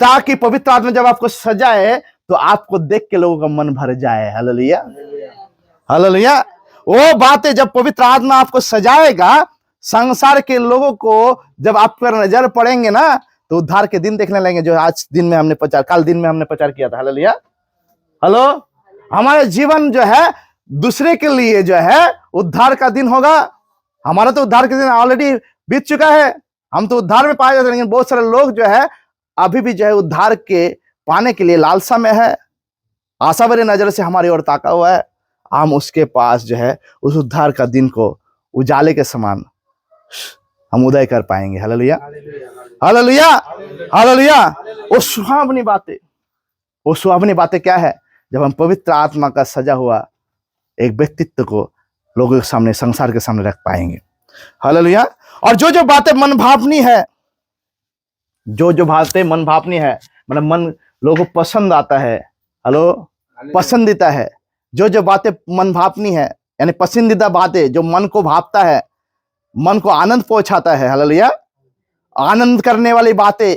Speaker 1: ताकि पवित्र आत्मा जब आपको सजाए तो आपको देख के लोगों का मन भर जाए। Hallelujah, hallelujah. वो बातें जब पवित्र आत्मा आपको सजाएगा, संसार के लोगों को जब आप पर नजर पड़ेंगे ना, तो उद्धार के दिन देखने लगेंगे, जो आज दिन में हमने प्रचार, कल दिन में हमने प्रचार किया था। Hallelujah, hello. हमारे जीवन जो है दूसरे के लिए जो है उद्धार का दिन होगा। हमारा तो उद्धार के दिन ऑलरेडी बीत चुका है, हम तो उद्धार में पाए जाते हैं, लेकिन बहुत सारे लोग जो है अभी भी जो है उद्धार के पाने के लिए लालसा में है, आशा भरी नजर से हमारी ओर ताका हुआ है। हम उसके पास जो है उस उद्धार का दिन को उजाले के समान हम उदय कर पाएंगे। Hallelujah, hallelujah, hallelujah. वो सुहावनी बातें, वो सुहावनी बातें क्या है? जब हम पवित्र आत्मा का सजा हुआ एक व्यक्तित्व को लोगों के सामने, संसार के सामने रख पाएंगे। हालेलुया। और जो बातें मनभावनी है, जो बातें मनभावनी है, मतलब मन लोगों को पसंद आता है, हेलो, पसंदीदा है, जो बातें मनभावनी है यानी पसंदीदा बातें, जो मन को भावता है, मन को आनंद पहुंचाता है। हालेलुया, आनंद करने वाली बातें,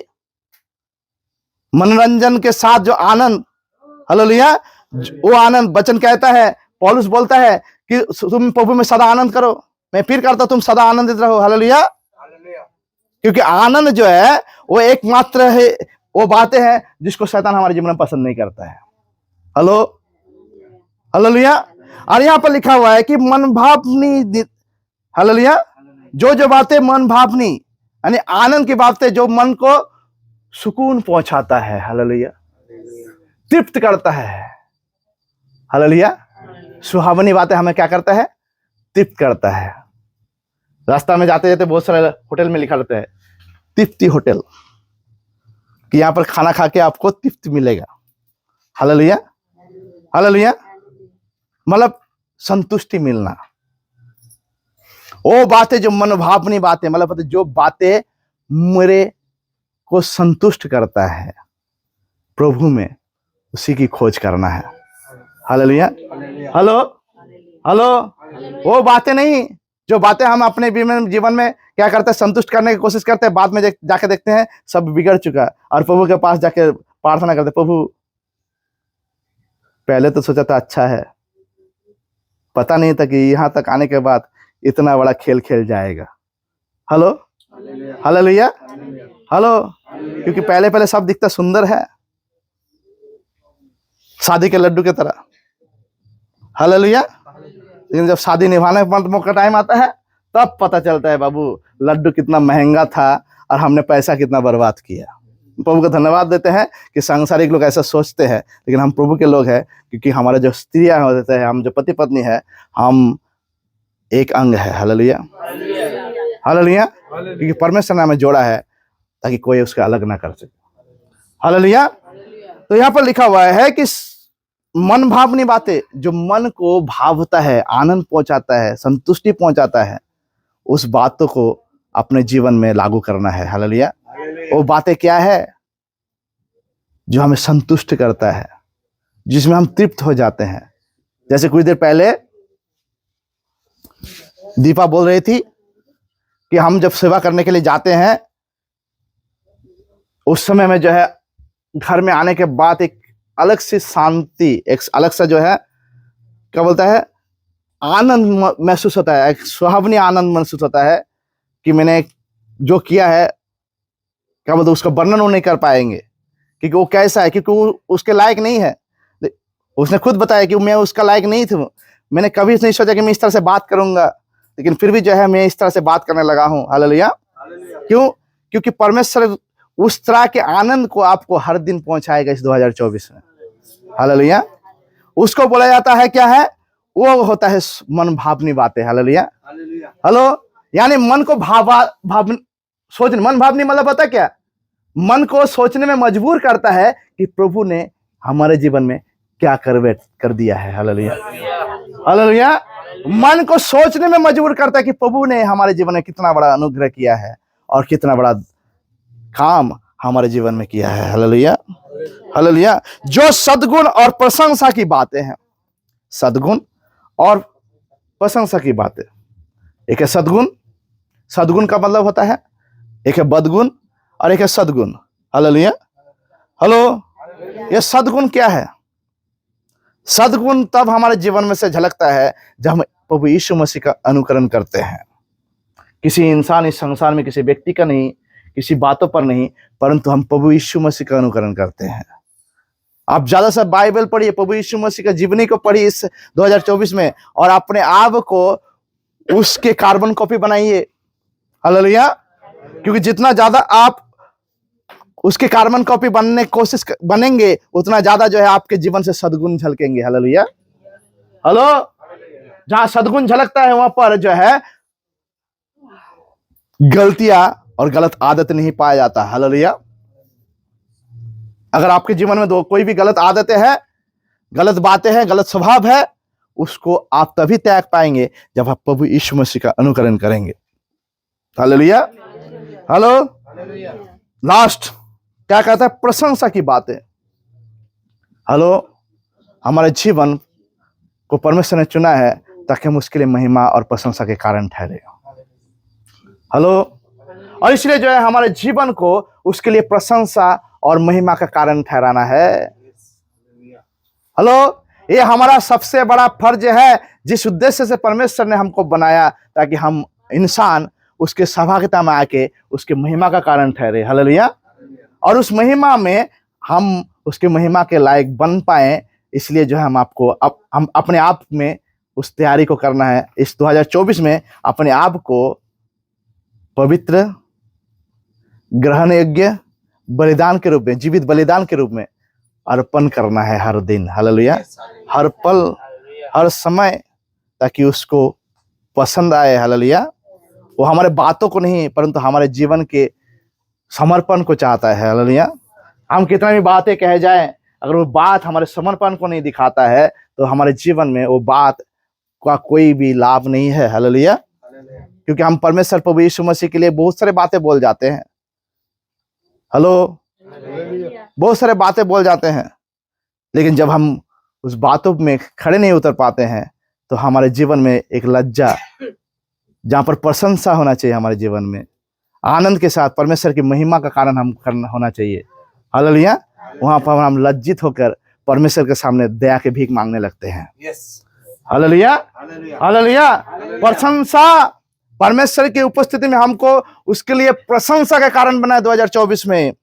Speaker 1: मनोरंजन के साथ जो आनंद, हालेलुया, वो आनंद वचन कहता है, पौलुस बोलता है कि तुम प्रभु में सदा आनंद करो। मैं फिर करता, तुम सदा आनंदित रहो। हालेलुया, क्योंकि आनंद जो है वो एकमात्र है, वो बातें हैं जिसको शैतान हमारे जीवन में पसंद नहीं करता है। Hello, hallelujah. और यहाँ पर लिखा हुआ है कि मनभावनी, हालेलुया, जो बातें मनभावनी यानी आनंद की बातें, जो मन को सुकून पहुंचाता है, हालेलुया, तृप्त करता है। हालेलुया, सुहावनी बातें हमें क्या करता है? तृप्त करता है। रास्ता में जाते जाते बहुत सारे होटल में लिखा रहता है तृप्ति होटल, कि यहाँ पर खाना खा के आपको तृप्ति मिलेगा। हालेलुया, हालेलुया, मतलब संतुष्टि मिलना। वो बातें जो मनोभावनी बातें, मतलब जो बातें मेरे को संतुष्ट करता है प्रभु में, उसी की खोज करना है। Hallelujah, hello, hello. वो बातें नहीं जो बातें हम अपने जीवन में क्या करते हैं? संतुष्ट करने की कोशिश करते हैं, बाद में जाके देखते हैं सब बिगड़ चुका, और प्रभु के पास जाके प्रार्थना करते, प्रभु पहले तो सोचा था अच्छा है, पता नहीं था कि यहाँ तक आने के बाद इतना बड़ा खेल खेल जाएगा। Hello, hallelujah, hello. क्योंकि पहले सब दिखता सुंदर है, शादी के लड्डू की तरह। हालेलुया। लेकिन जब शादी निभाने का टाइम आता है तब पता चलता है बाबू लड्डू कितना महंगा था और हमने पैसा कितना बर्बाद किया। प्रभु को धन्यवाद देते हैं कि सांसारिक लोग ऐसा सोचते हैं, लेकिन हम प्रभु के लोग हैं, क्योंकि हमारे जो स्त्रियां होते हैं, हम जो पति पत्नी है, हम एक अंग है। Hallelujah, hallelujah. क्योंकि परमेश्वर ने हमें जोड़ा है ताकि कोई उसका अलग ना कर सके। हालेलुया। तो यहाँ पर लिखा हुआ है कि मन भावनी बातें, जो मन को भावता है, आनंद पहुंचाता है, संतुष्टि पहुंचाता है, उस बातों को अपने जीवन में लागू करना है। हालेलुया। वो बातें क्या है? जो हमें संतुष्ट करता है, जिसमें हम तृप्त हो जाते हैं। जैसे कुछ देर पहले दीपा बोल रही थी कि हम जब सेवा करने के लिए जाते हैं, उस समय में जो है घर में आने के बाद एक अलग सी शांति, एक अलग सा जो है क्या बोलता है, आनंद महसूस होता है, एक सुहावनी आनंद महसूस होता है कि मैंने जो किया है, क्या बोलते, उसका वर्णन वो नहीं कर पाएंगे, क्योंकि वो कैसा है, क्योंकि वो उसके लायक नहीं है। उसने खुद बताया कि मैं उसका लायक नहीं था। मैंने कभी नहीं सोचा कि मैं इस तरह से बात करूंगा, लेकिन फिर भी जो है मैं इस तरह से बात करने लगा हूं। हालेलुया। क्यों? क्योंकि परमेश्वर उस तरह के आनंद को आपको हर दिन पहुंचाएगा इस 2024 में। हालेलुया। उसको बोला जाता है क्या है? वो होता है मन भावनी बातें। Hallelujah, hello. यानी मन को सोचने, मन भावनी मतलब पता क्या? मन को सोचने में मजबूर करता है कि प्रभु ने हमारे जीवन में क्या कर दिया है। Hallelujah, hallelujah. मन को सोचने में मजबूर करता है कि प्रभु ने हमारे जीवन में कितना बड़ा अनुग्रह किया है और कितना बड़ा काम हमारे जीवन में किया है। Hallelujah, hallelujah. जो सद्गुण और प्रशंसा की बातें हैं, सद्गुण और प्रशंसा की बातें। एक है सद्गुण, सद्गुण का मतलब होता है, एक है बदगुण और एक है सद्गुण। Hallelujah, hello. ये सद्गुण क्या है? सद्गुण तब हमारे जीवन में से झलकता है जब हम प्रभु यीशु मसीह का अनुकरण करते हैं। किसी इंसान इस संसार में, किसी व्यक्ति का नहीं, किसी बातों पर नहीं, परंतु हम प्रभु यीशु मसीह का अनुकरण करते हैं। आप ज्यादा से बाइबल पढ़िए, प्रभु यीशु मसीह का जीवनी को पढ़िए इस 2024 में, और अपने आप को उसके कार्बन कॉपी बनाइए। हालेलुया। क्योंकि जितना ज्यादा आप उसके कार्बन कॉपी बनने की कोशिश बनेंगे, उतना ज्यादा जो है आपके जीवन से सद्गुण झलकेंगे। Hallelujah, hello. जहां सद्गुण झलकता है वहां पर जो है गलतियां और गलत आदत नहीं पाया जाता। हालेलुया। अगर आपके जीवन में कोई भी गलत आदतें हैं, गलत बातें हैं, गलत स्वभाव है, उसको आप तभी त्याग पाएंगे जब आप प्रभु यीशु मसीह का अनुकरण करेंगे। Hallelujah, hello. लास्ट क्या कहता है? प्रशंसा की बातें। हेलो। हमारे जीवन को परमेश्वर ने चुना है ताकि हम उसके लिए महिमा और प्रशंसा के कारण ठहरे। हेलो। और इसलिए जो है हमारे जीवन को उसके लिए प्रशंसा और महिमा का कारण ठहराना है। हेलो। ये हमारा सबसे बड़ा फर्ज है, जिस उद्देश्य से परमेश्वर ने हमको बनाया, ताकि हम इंसान उसके सहभागिता में आके उसके महिमा का कारण ठहरे। हालेलुया। और उस महिमा में हम उसके महिमा के लायक बन पाए, इसलिए जो है हम अपने आप में उस तैयारी को करना है। इस 2024 में अपने आप को पवित्र, ग्रहण योग्य बलिदान के रूप में, जीवित बलिदान के रूप में अर्पण करना है हर दिन। हालेलुया, हर पल, हर समय, ताकि उसको पसंद आए। हालेलुया। वो हमारे बातों को नहीं, परंतु हमारे जीवन के समर्पण को चाहता है। हालेलुया। हम कितना भी बातें कह जाएं, अगर वो बात हमारे समर्पण को नहीं दिखाता है, तो हमारे जीवन में वो बात का कोई भी लाभ नहीं है। हालेलुया। क्योंकि हम परमेश्वर प्रभु यीशु मसीह के लिए बहुत सारे बातें बोल जाते हैं। हेलो, बहुत सारे बातें बोल जाते हैं, लेकिन जब हम उस बातों में खड़े नहीं उतर पाते हैं, तो हमारे जीवन में एक लज्जा, जहां पर प्रशंसा होना चाहिए, हमारे जीवन में आनंद के साथ परमेश्वर की महिमा का कारण हम करना होना चाहिए। हालेलुया। वहां पर हम लज्जित होकर परमेश्वर के सामने दया के भीख मांगने लगते हैं। Hallelujah, hallelujah. प्रशंसा, परमेश्वर की उपस्थिति में हमको उसके लिए प्रशंसा का कारण बनाए 2024 में।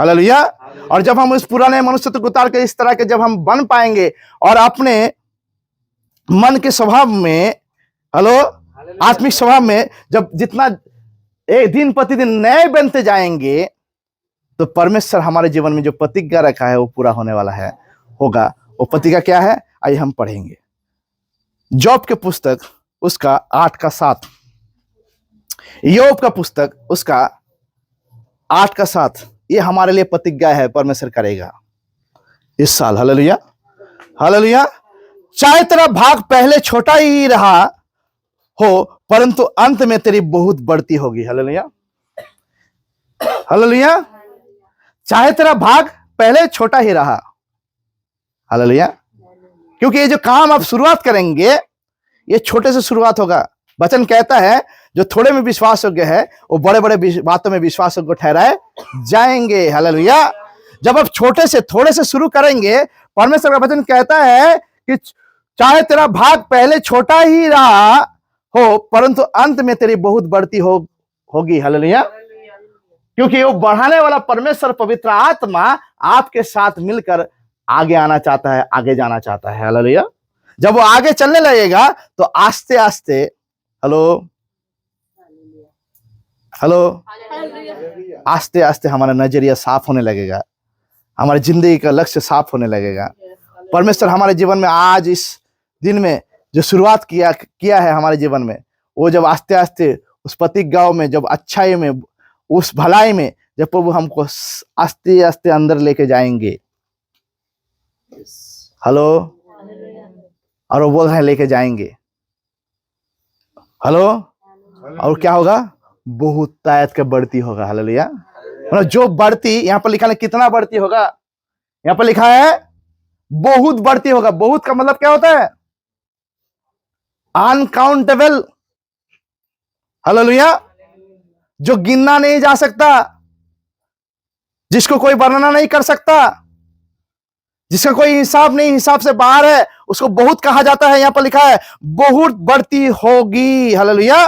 Speaker 1: हालेलुया। और जब हम उस पुराने मनुष्य को उतार के इस तरह के जब हम बन पाएंगे और अपने मन के स्वभाव में, हेलो, आत्मिक स्वभाव में जब जितना एक दिन प्रतिदिन नए बनते जाएंगे, तो परमेश्वर हमारे जीवन में जो प्रतिज्ञा रखा है वो पूरा होने वाला है, होगा। वो प्रतिज्ञा क्या है, आइए हम पढ़ेंगे। जोब के पुस्तक उसका 8-7, योब का पुस्तक उसका 8-7, ये हमारे लिए प्रतिज्ञा है, परमेश्वर करेगा इस साल। Hallelujah, hallelujah. चाहे तेरा भाग पहले छोटा ही रहा हो, परंतु अंत में तेरी बहुत बढ़ती होगी। Hallelujah, hallelujah. चाहे तेरा भाग पहले छोटा ही रहा, हालेलुया, क्योंकि ये जो काम आप शुरुआत करेंगे ये छोटे से शुरुआत होगा। वचन कहता है जो थोड़े में विश्वास योग्य है वो बड़े बड़े बातों में विश्वास योग्य ठहराए जाएंगे। हालेलुया। जब आप छोटे से थोड़े से शुरू करेंगे, परमेश्वर का वचन कहता है कि चाहे तेरा भाग पहले छोटा ही रहा हो, परंतु अंत में तेरी बहुत बढ़ती होगी। हालेलुया, क्योंकि वो बढ़ाने वाला परमेश्वर पवित्र आत्मा आपके साथ मिलकर आगे आना चाहता है, आगे जाना चाहता है। हालेलुया। जब वो आगे चलने लगेगा तो आस्ते आस्ते, हेलो हेलो, आस्ते आस्ते हमारा नजरिया साफ होने लगेगा, हमारी जिंदगी का लक्ष्य साफ होने लगेगा। परमेश्वर हमारे जीवन में आज इस दिन में जो शुरुआत किया है हमारे जीवन में, वो जब आस्ते आस्ते उस प्रतिज्ञाओं में, जब अच्छाई में, उस भलाई में, जब प्रभु हमको आस्ते आस्ते अंदर लेके जाएंगे, हेलो, और वो बोल रहे हैं लेके जाएंगे, हेलो, और क्या होगा, बहुत तायत का बढ़ती होगा। हालेलुया। मतलब जो बढ़ती, यहाँ पर लिखा है कितना बढ़ती होगा, यहाँ पर लिखा है बहुत बढ़ती होगा। बहुत का मतलब क्या होता है, अनकाउंटेबल। हालेलुया, जो गिनना नहीं जा सकता, जिसको कोई वर्णना नहीं कर सकता, जिसका कोई हिसाब नहीं, हिसाब से बाहर है, उसको बहुत कहा जाता है। यहां पर लिखा है बहुत बढ़ती होगी। हालेलुया।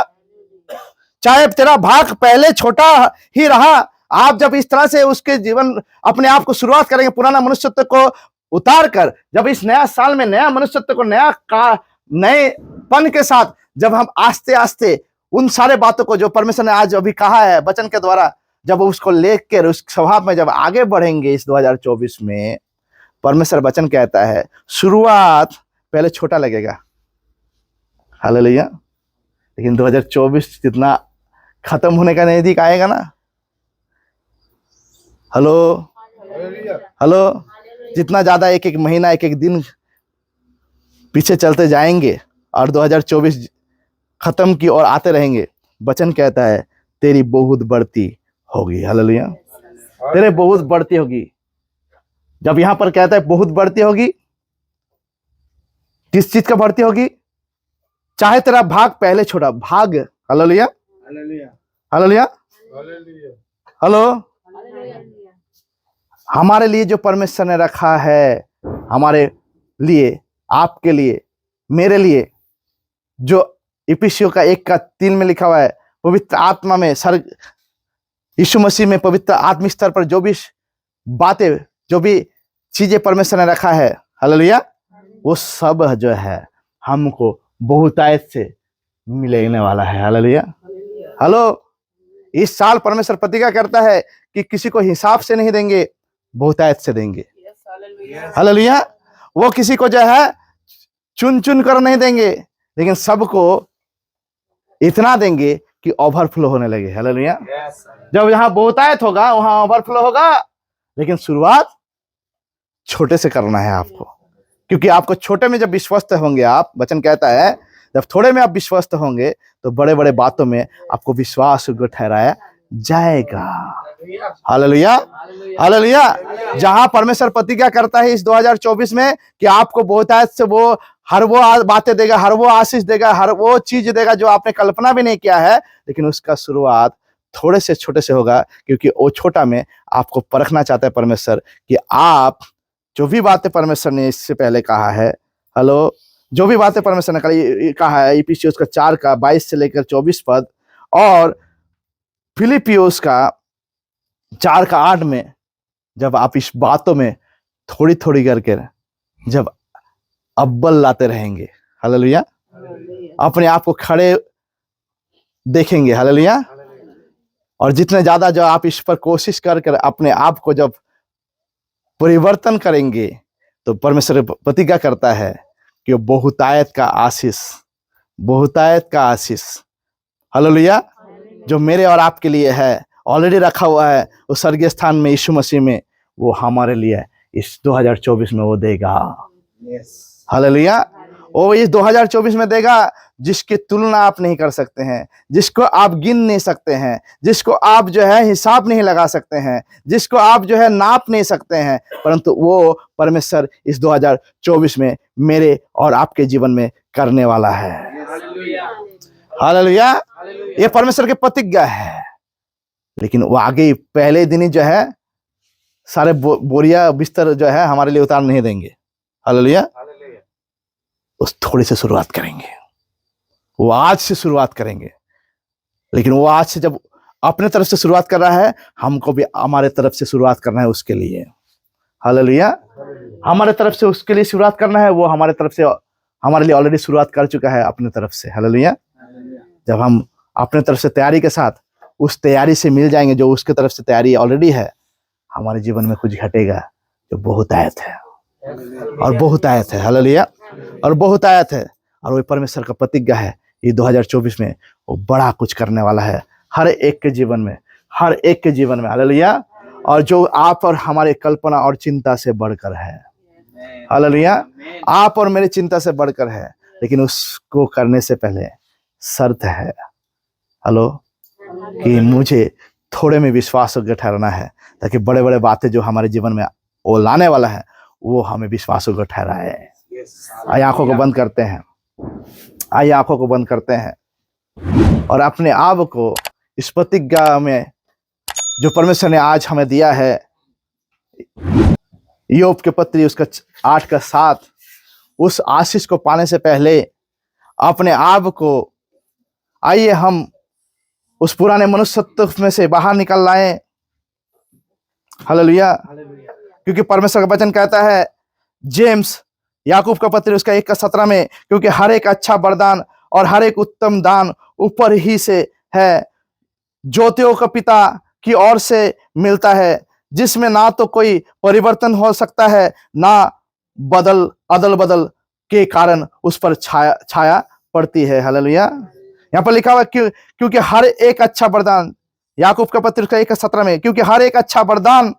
Speaker 1: चाहे तेरा भाग पहले छोटा ही रहा, आप जब इस तरह से उसके जीवन अपने आप को शुरुआत करेंगे, पुराना मनुष्यत्व को उतार कर, जब इस नया साल में नया मनुष्यत्व को नएपन के साथ जब हम आस्ते आस्ते उन सारे बातों को जो परमेश्वर ने आज अभी कहा है वचन के द्वारा, जब उसको लेकर उस स्वभाव में जब आगे बढ़ेंगे इस 2024 में, परमेश्वर वचन कहता है शुरुआत पहले छोटा लगेगा। हालेलुया। लेकिन 2024 जितना खत्म होने का नजदीक आएगा ना, हेलो हेलो, जितना ज्यादा एक एक महीना, एक एक दिन पीछे चलते जाएंगे और 2024 खत्म की ओर आते रहेंगे, वचन कहता है तेरी बहुत बढ़ती होगी। हालेलुया, तेरे बहुत बढ़ती होगी। जब यहां पर कहता है बहुत बढ़ती होगी, किस चीज का बढ़ती होगी, चाहे तेरा भाग पहले छोटा, भाग, हालेलुया, हालेलुया, हेलो, हमारे लिए जो परमेश्वर ने रखा है, हमारे लिए, आपके लिए, मेरे लिए, जो इफिसियों का 1:3 में लिखा हुआ है, पवित्र आत्मा में, यीशु मसीह में पवित्र आत्मिक स्तर पर जो भी बातें, जो भी चीजें परमेश्वर ने रखा है, हालेलुया, वो सब जो है हमको बहुतायत से मिलने वाला है। Hallelujah, hello. इस साल परमेश्वर प्रतिज्ञा करता है कि किसी को हिसाब से नहीं देंगे, बहुतायत से देंगे। हालेलुया। वो किसी को जो है चुन चुन कर नहीं देंगे, लेकिन सबको इतना देंगे कि ओवरफ्लो होने लगे। हालेलुया। जब यहाँ बहुतायत होगा वहां ओवरफ्लो होगा, लेकिन शुरुआत छोटे से करना है आपको, क्योंकि आपको छोटे में जब विश्वस्त होंगे आप, वचन कहता है जब थोड़े में आप विश्वस्त होंगे तो बड़े बड़े बातों में आपको विश्वास ठहराया जाएगा। Hallelujah, hallelujah. जहां परमेश्वर प्रतिज्ञा करता है इस 2024 में कि आपको बहुतायत से वो हर वो बातें देगा, हर वो आशीष देगा, हर वो चीज देगा जो आपने कल्पना भी नहीं किया है, लेकिन उसका शुरुआत थोड़े से छोटे से होगा, क्योंकि वो छोटा में आपको परखना चाहता है परमेश्वर कि आप जो भी बातें परमेश्वर ने इससे पहले कहा है, हेलो, जो भी बातें परमेश्वर ने कहा है, इफिसियों का 4:22 से लेकर 24 पद और फिलिपियोस का 4:8 में जब आप इस बातों में थोड़ी थोड़ी करके जब अव्वल लाते रहेंगे, हालेलुया, अपने आप को खड़े देखेंगे, हालेलुया, और जितने ज्यादा जो आप इस पर कोशिश कर कर अपने आप को जब परिवर्तन करेंगे, तो परमेश्वर प्रतिज्ञा करता है कि वो बहुतायत का आशीष, बहुतायत का आशीष, हालेलुया, जो मेरे और आपके लिए है, ऑलरेडी रखा हुआ है उस स्वर्गीय स्थान में यीशु मसीह में, वो हमारे लिए इस 2024 में वो देगा। हालेलुया, वो इस 2024 में देगा जिसकी तुलना आप नहीं कर सकते हैं, जिसको आप गिन नहीं सकते हैं, जिसको आप जो है हिसाब नहीं लगा सकते हैं, जिसको आप जो है नाप नहीं सकते हैं, परंतु वो परमेश्वर इस 2024 में मेरे और आपके जीवन में करने वाला है। हालेलुया, ये परमेश्वर की प्रतिज्ञा है। लेकिन वो आगे पहले दिन ही जो है सारे बोरिया बिस्तर जो है हमारे लिए उतार नहीं देंगे। हालेलुया, उस थोड़ी से शुरुआत करेंगे, वो आज से शुरुआत करेंगे। लेकिन वो आज से जब अपने तरफ से शुरुआत कर रहा है, हमको भी हमारे तरफ से शुरुआत करना है उसके लिए। हालेलुया, हमारे तरफ से उसके लिए शुरुआत करना है। वो हमारे तरफ से हमारे लिए ऑलरेडी शुरुआत कर चुका है अपने तरफ से। हालेलुया, जब हम अपने तरफ से तैयारी के साथ उस तैयारी से मिल जाएंगे जो उसके तरफ से तैयारी ऑलरेडी है, हमारे जीवन में कुछ घटेगा जो बहुतायत है और बहुतायत है। हालेलुया, और बहुतायत है, और वो परमेश्वर का प्रतिज्ञा है ये 2024 में वो बड़ा कुछ करने वाला है हर एक के जीवन में, हर एक के जीवन में। हालेलुया, और जो आप और हमारे कल्पना और चिंता से बढ़कर है। हालेलुया, आप और मेरी चिंता से बढ़कर है, लेकिन उसको करने से पहले शर्त है, हेलो, कि मुझे थोड़े में विश्वास योग्य ठहरना है, ताकि बड़े बड़े बातें जो हमारे जीवन में वो लाने वाला है वो हमें विश्वास योग्य ठहराए। आइए आंखों को बंद करते हैं, आइए आंखों को बंद करते हैं और अपने आप को इस प्रतिज्ञा में जो परमेश्वर ने आज हमें दिया है, ईयोब के पत्री उसका 8:7, उस आशीष को पाने से पहले अपने आप को आइए हम उस पुराने मनुष्यत्व में से बाहर निकल लाएं। हालेलुया, क्योंकि परमेश्वर का वचन कहता है, जेम्स याकूब का पत्र उसका 1:17 में, क्योंकि हर एक अच्छा वरदान और हर एक उत्तम दान ऊपर ही से है, ज्योतियों का पिता की ओर से मिलता है, जिसमें ना तो कोई परिवर्तन हो सकता है, ना अदल बदल के कारण उस पर छाया पड़ती है। हालेलुया, यहाँ पर लिखा हुआ क्योंकि हर एक अच्छा वरदान, याकूब का पत्र उसका 1:17 में, क्योंकि हर एक अच्छा वरदान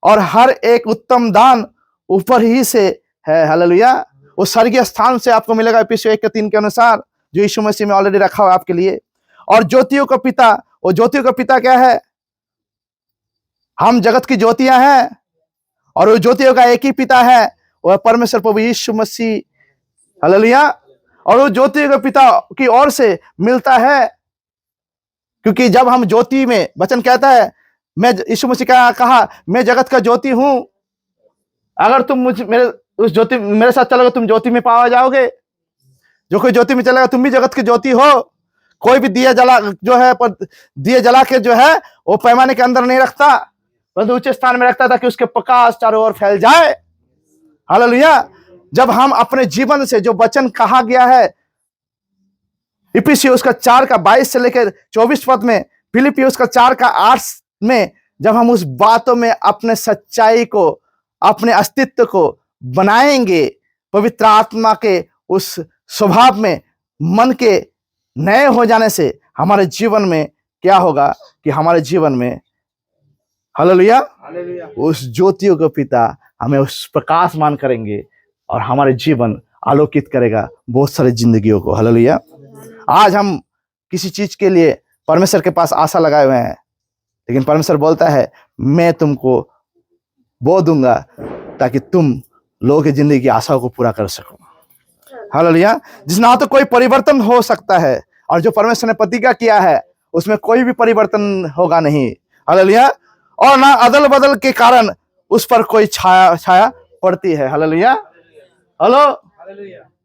Speaker 1: और हर एक उत्तम दान ऊपर ही से है। हालेलुया, वो स्वर्गीय स्थान से आपको मिलेगा, इफिसियों 1:3 के अनुसार, जो यीशु मसीह में ऑलरेडी रखा हुआ आपके लिए। और ज्योतियों का पिता, वो ज्योतियों का पिता क्या है? हम जगत की ज्योतियां हैं, और वो ज्योतियों का एक ही पिता है, वह परमेश्वर प्रभु यीशु मसीह। हालेलुया, और वो ज्योतियों के पिता की ओर से मिलता है, क्योंकि जब हम ज्योति में, वचन कहता है, मैं, यीशु मसीह का कहा, मैं जगत का ज्योति हूं, अगर तुम उस ज्योति मेरे साथ चलोगे तुम ज्योति में पावा जाओगे। जो कोई ज्योति में चलेगा, तुम भी जगत की ज्योति हो। कोई भी दिया जला जो है, पर दिए जला के जो है वो पैमाने के अंदर नहीं रखता, परंतु ऊंचे स्थान में रखता, ताकि उसके प्रकाश चारों ओर फैल जाए। हालेलुया, जब हम अपने जीवन से जो वचन कहा गया है, इफिसियों उसका 4:22 से लेकर 24 पद में, फिलिपियों उसका 4:8 में, जब हम उस बातों में अपने सच्चाई को, अपने अस्तित्व को बनाएंगे, पवित्र आत्मा के उस स्वभाव में, मन के नए हो जाने से हमारे जीवन में क्या होगा कि हमारे जीवन में, हालेलुया, उस ज्योतियों के पिता हमें उस प्रकाशमान करेंगे और हमारे जीवन आलोकित करेगा बहुत सारी जिंदगियों को। हालेलुया, आज हम किसी चीज के लिए परमेश्वर के पास आशा लगाए हुए हैं, लेकिन परमेश्वर बोलता है, मैं तुमको वो दूंगा ताकि तुम लोगों की जिंदगी की आशाओं को पूरा कर सको। हालेलुया, जिस ना तो कोई परिवर्तन हो सकता है, और जो परमेश्वर ने प्रतिज्ञा किया है उसमें कोई भी परिवर्तन होगा नहीं। हालेलुया, और ना अदल बदल के कारण उस पर कोई छाया पड़ती है। हालेलुया, हेलो,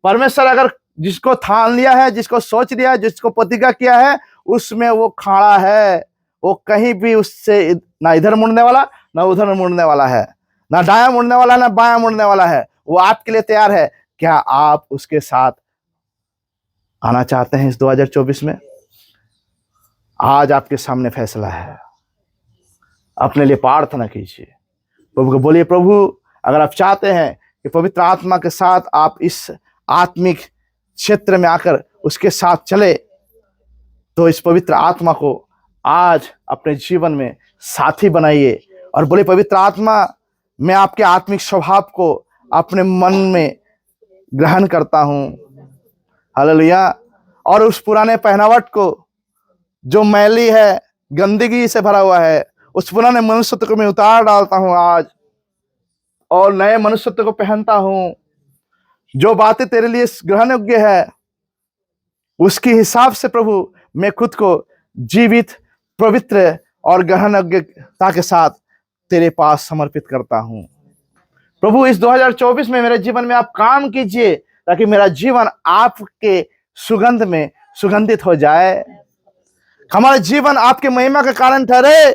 Speaker 1: परमेश्वर अगर जिसको ठान लिया है, जिसको सोच लिया है, जिसको प्रतिज्ञा किया है, उसमें वो खड़ा है, वो कहीं भी उससे ना इधर मुड़ने वाला ना उधर मुड़ने वाला है, ना दायां मुड़ने वाला ना बायां मुड़ने वाला है। वो आपके लिए तैयार है। क्या आप उसके साथ आना चाहते हैं इस 2024 में? आज आपके सामने फैसला है। अपने लिए प्रार्थना कीजिए, प्रभु को बोलिए, प्रभु अगर आप चाहते हैं कि पवित्र आत्मा के साथ आप इस आत्मिक क्षेत्र में आकर उसके साथ चले, तो इस पवित्र आत्मा को आज अपने जीवन में साथी बनाइए और बोले, पवित्र आत्मा, मैं आपके आत्मिक स्वभाव को अपने मन में ग्रहण करता हूं। हालेलुया। और उस पुराने पहनावट को जो मैली है, गंदगी से भरा हुआ है, उस पुराने मनुष्यत्व को मैं उतार डालता हूं आज, और नए मनुष्यत्व को पहनता हूं। जो बातें तेरे लिए ग्रहण योग्य है उसके हिसाब से प्रभु मैं खुद को जीवित, पवित्र और ग्रहण योग्यता के साथ तेरे पास समर्पित करता हूं। प्रभु इस 2024 में मेरे जीवन में आप काम कीजिए ताकि मेरा जीवन आपके सुगंध में सुगंधित हो जाए, हमारा जीवन आपके महिमा के कारण ठहरे।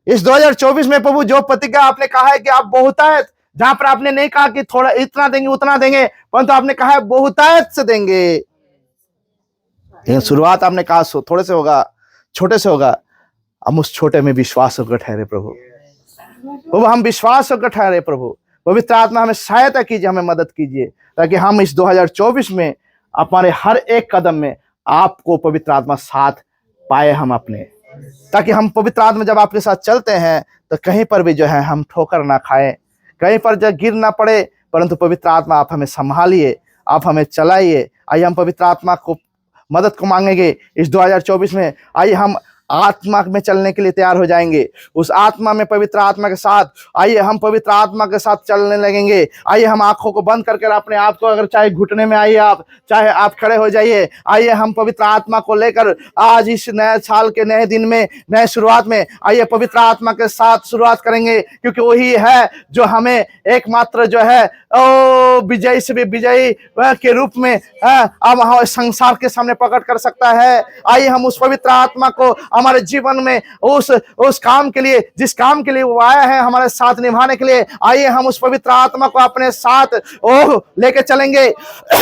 Speaker 1: इस 2024 में प्रभु जो प्रतिज्ञा आपने कहा है कि आप बहुतायत, जहां पर आपने नहीं कहा कि थोड़ा इतना देंगे उतना देंगे, परंतु आपने कहा है बहुतायत से देंगे। लेकिन शुरुआत आपने कहा थोड़े से होगा, छोटे से होगा। हम उस छोटे में विश्वास होकर ठहरे प्रभु। हम विश्वास होकर ठहरे प्रभु। पवित्र आत्मा हमें सहायता कीजिए, हमें मदद कीजिए ताकि हम इस 2024 में हमारे हर एक कदम में आपको पवित्र आत्मा साथ पाए हम अपने, ताकि हम पवित्र आत्मा जब आपके साथ चलते हैं तो कहीं पर भी जो है हम ठोकर ना खाएं, कहीं पर जो गिर ना पड़े, परंतु पवित्र आत्मा आप हमें संभालिए, आप हमें चलाइए। आइए हम पवित्र आत्मा को मदद को मांगेंगे इस 2024 में। आइए हम आत्मा में चलने के लिए तैयार हो जाएंगे। उस आत्मा में, पवित्र आत्मा के साथ आइए हम पवित्र आत्मा के साथ चलने लगेंगे। आइए हम आंखों को बंद करके अपने आप को, अगर चाहे घुटने में आइए आप, चाहे आप खड़े हो जाइए। आइए हम पवित्र आत्मा को लेकर आज इस नए साल के नए दिन में, नए शुरुआत में आइए पवित्र आत्मा के साथ शुरुआत करेंगे, क्योंकि वही है जो हमें एकमात्र जो है विजयी से भी विजयी के रूप में अब संसार के सामने प्रकट कर सकता है। आइए हम उस पवित्र आत्मा को हमारे जीवन में उस काम के लिए, जिस काम के लिए वो आया है हमारे साथ निभाने के लिए, आइए हम उस पवित्र आत्मा को अपने साथ लेके चलेंगे।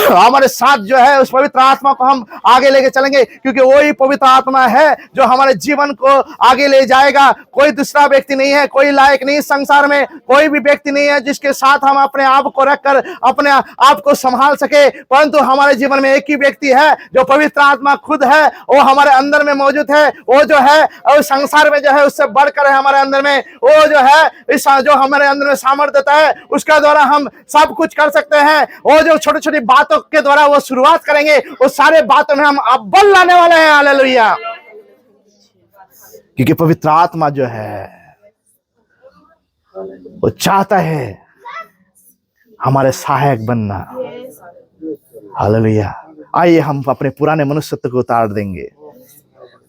Speaker 1: हमारे साथ जो है उस पवित्र आत्मा को हम आगे लेके चलेंगे, क्योंकि वही पवित्र आत्मा है जो हमारे जीवन को आगे ले जाएगा। कोई दूसरा व्यक्ति नहीं है, कोई लायक नहीं, संसार में कोई भी व्यक्ति नहीं है जिसके साथ हम अपने आप को रखकर अपने आप को संभाल सके, परंतु हमारे जीवन में एक ही व्यक्ति है जो पवित्र आत्मा खुद है, वो हमारे अंदर में मौजूद है। वो जो है और संसार में जो है उससे बढ़कर है हमारे अंदर में, वो जो है इस जो हमारे अंदर में सामर्थ्य देता है, उसका द्वारा हम सब कुछ कर सकते हैं। वो जो छोटी छोटी बातों के द्वारा वो शुरुआत करेंगे, वो सारे बातों में हम अव्वल लाने वाले हैं। हालेलुया। क्योंकि पवित्र आत्मा जो है वो चाहता है हमारे सहायक बनना। हालेलुया। आइए हम अपने पुराने मनुष्यत्व को उतार देंगे,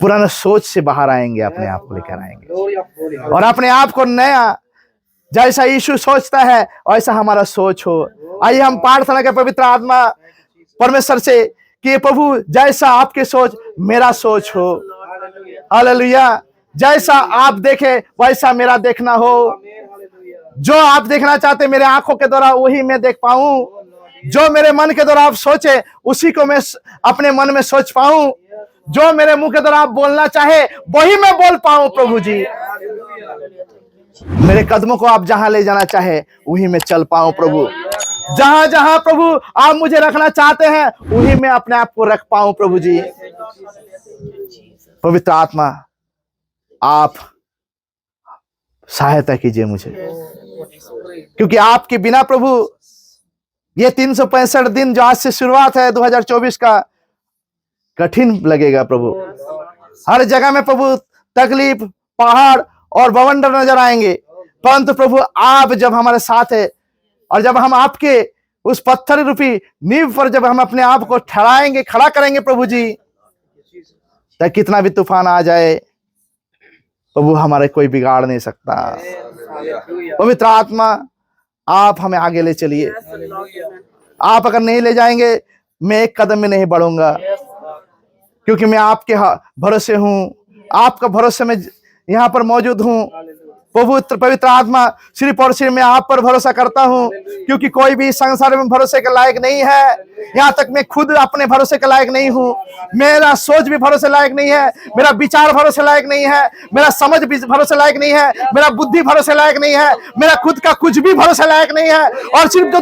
Speaker 1: पुराने सोच से बाहर आएंगे, अपने आप को लेकर आएंगे और अपने आप को नया, जैसा यीशु सोचता है वैसा हमारा सोच हो। आइए हम प्रार्थना के पवित्र आत्मा परमेश्वर से कि प्रभु जैसा आपकी सोच मेरा सोच हो। हालेलुया। जैसा आप देखे वैसा मेरा देखना हो। जो आप देखना चाहते मेरे आंखों के द्वारा वही मैं देख पाऊं। जो मेरे मन के द्वारा आप सोचे उसी को मैं अपने मन में सोच पाऊं। जो मेरे मुंह के द्वारा आप बोलना चाहे वही मैं बोल पाऊं। प्रभु जी, मेरे कदमों को आप जहां ले जाना चाहे वही मैं चल पाऊं। प्रभु, जहां जहां प्रभु आप मुझे रखना चाहते हैं वही मैं अपने आप को रख पाऊं। प्रभु जी, पवित्र आत्मा आप सहायता कीजिए मुझे, क्योंकि आपके बिना प्रभु ये 365 दिन जो आज से शुरुआत है 2024 का, कठिन लगेगा प्रभु। हर जगह में प्रभु तकलीफ, पहाड़ और बवंडर नजर आएंगे, परंतु प्रभु आप जब हमारे साथ है और जब हम आपके उस पत्थर रूपी नींव पर जब हम अपने आप को ठहराएंगे, खड़ा करेंगे प्रभु जी, तो कितना भी तूफान आ जाए प्रभु हमारे कोई बिगाड़ नहीं सकता। पवित्र आत्मा आप हमें आगे ले चलिए। आप अगर नहीं ले जाएंगे मैं एक कदम में नहीं बढ़ूंगा, क्योंकि मैं आपके भरोसे हूं, आपका भरोसे में यहाँ पर मौजूद हूँ। पवित्र आत्मा, सिर्फ और सिर्फ मैं आप पर भरोसा करता हूँ, क्योंकि कोई भी संसार में भरोसे के लायक नहीं है। यहाँ तक मैं खुद अपने भरोसे के लायक नहीं हूँ। मेरा सोच भी भरोसे लायक नहीं है, मेरा विचार भरोसे लायक नहीं है, मेरा समझ भी भरोसे लायक नहीं है, मेरा बुद्धि भरोसे लायक नहीं है, मेरा खुद का कुछ भी भरोसे लायक नहीं है। और सिर्फ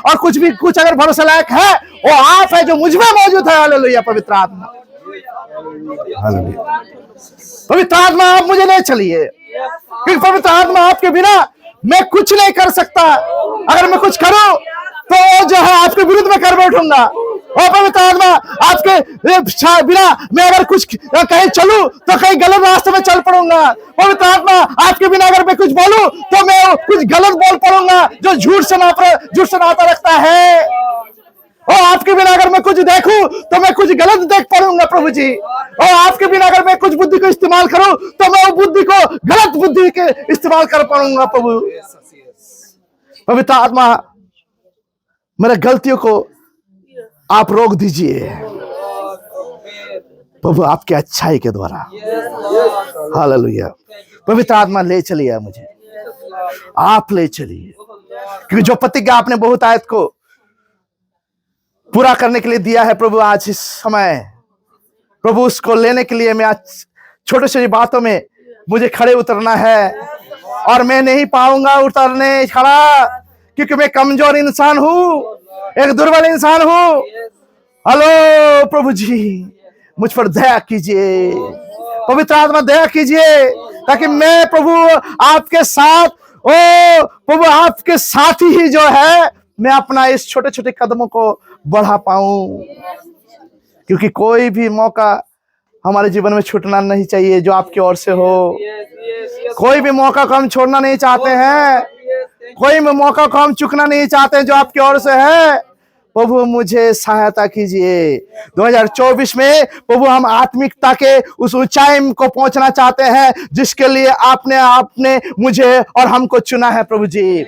Speaker 1: और कुछ अगर भरोसे लायक है, वो आप है जो मुझ में मौजूद है। हालेलुया। पवित्र आत्मा, पवित्र आत्मा, आप मुझे ले चलिए, क्योंकि पवित्र आत्मा आपके बिना मैं कुछ नहीं कर सकता। अगर मैं कुछ करूं तो जो है आपके विरुद्ध में कर बैठूंगा। और पवित्र आत्मा, आपके बिना मैं अगर कुछ कहीं चलूं तो कहीं गलत रास्ते में चल पड़ूंगा। पवित्र आत्मा, आपके बिना अगर मैं कुछ बोलूं तो मैं कुछ गलत बोल पड़ूंगा जो झूठ से नाता रखता है। और आपके बिना अगर मैं कुछ देखूं तो मैं कुछ गलत देख पड़ूंगा प्रभु जी। और आपके बिना अगर मैं कुछ बुद्धि को इस्तेमाल करूं तो मैं वो बुद्धि को गलत बुद्धि के इस्तेमाल कर पाऊंगा प्रभु। पवित्र आत्मा, मेरे गलतियों को आप रोक दीजिए प्रभु, आपके अच्छाई के द्वारा। हालेलुया। पवित्र आत्मा, ले चलिए मुझे, आप ले चलिए, क्योंकि जो प्रतिज्ञा आपने बहुत आयत को पूरा करने के लिए दिया है प्रभु, आज इस समय प्रभु उसको लेने के लिए मैं आज छोटे छोटी बातों में मुझे खड़े उतरना है। और मैं नहीं पाऊंगा उतरने खड़ा, क्योंकि मैं कमजोर इंसान हूँ, एक दुर्बल इंसान हूँ। हेलो प्रभु जी, मुझ पर दया कीजिए। पवित्र आत्मा, दया कीजिए, ताकि मैं प्रभु आपके साथ, ओ प्रभु आपके साथ ही जो है, मैं अपना इस छोटे छोटे कदमों को बढ़ा पाऊं। क्योंकि कोई भी मौका हमारे जीवन में छूटना नहीं चाहिए जो आपकी ओर से हो। कोई भी मौका को हम छोड़ना नहीं चाहते हैं, कोई भी मौका को हम चुकना नहीं चाहते हैं जो आपकी ओर से है। प्रभु मुझे सहायता कीजिए। 2024 में प्रभु हम आत्मिकता के उस ऊंचाई को पहुंचना चाहते हैं जिसके लिए आपने मुझे और हमको चुना है प्रभु जी।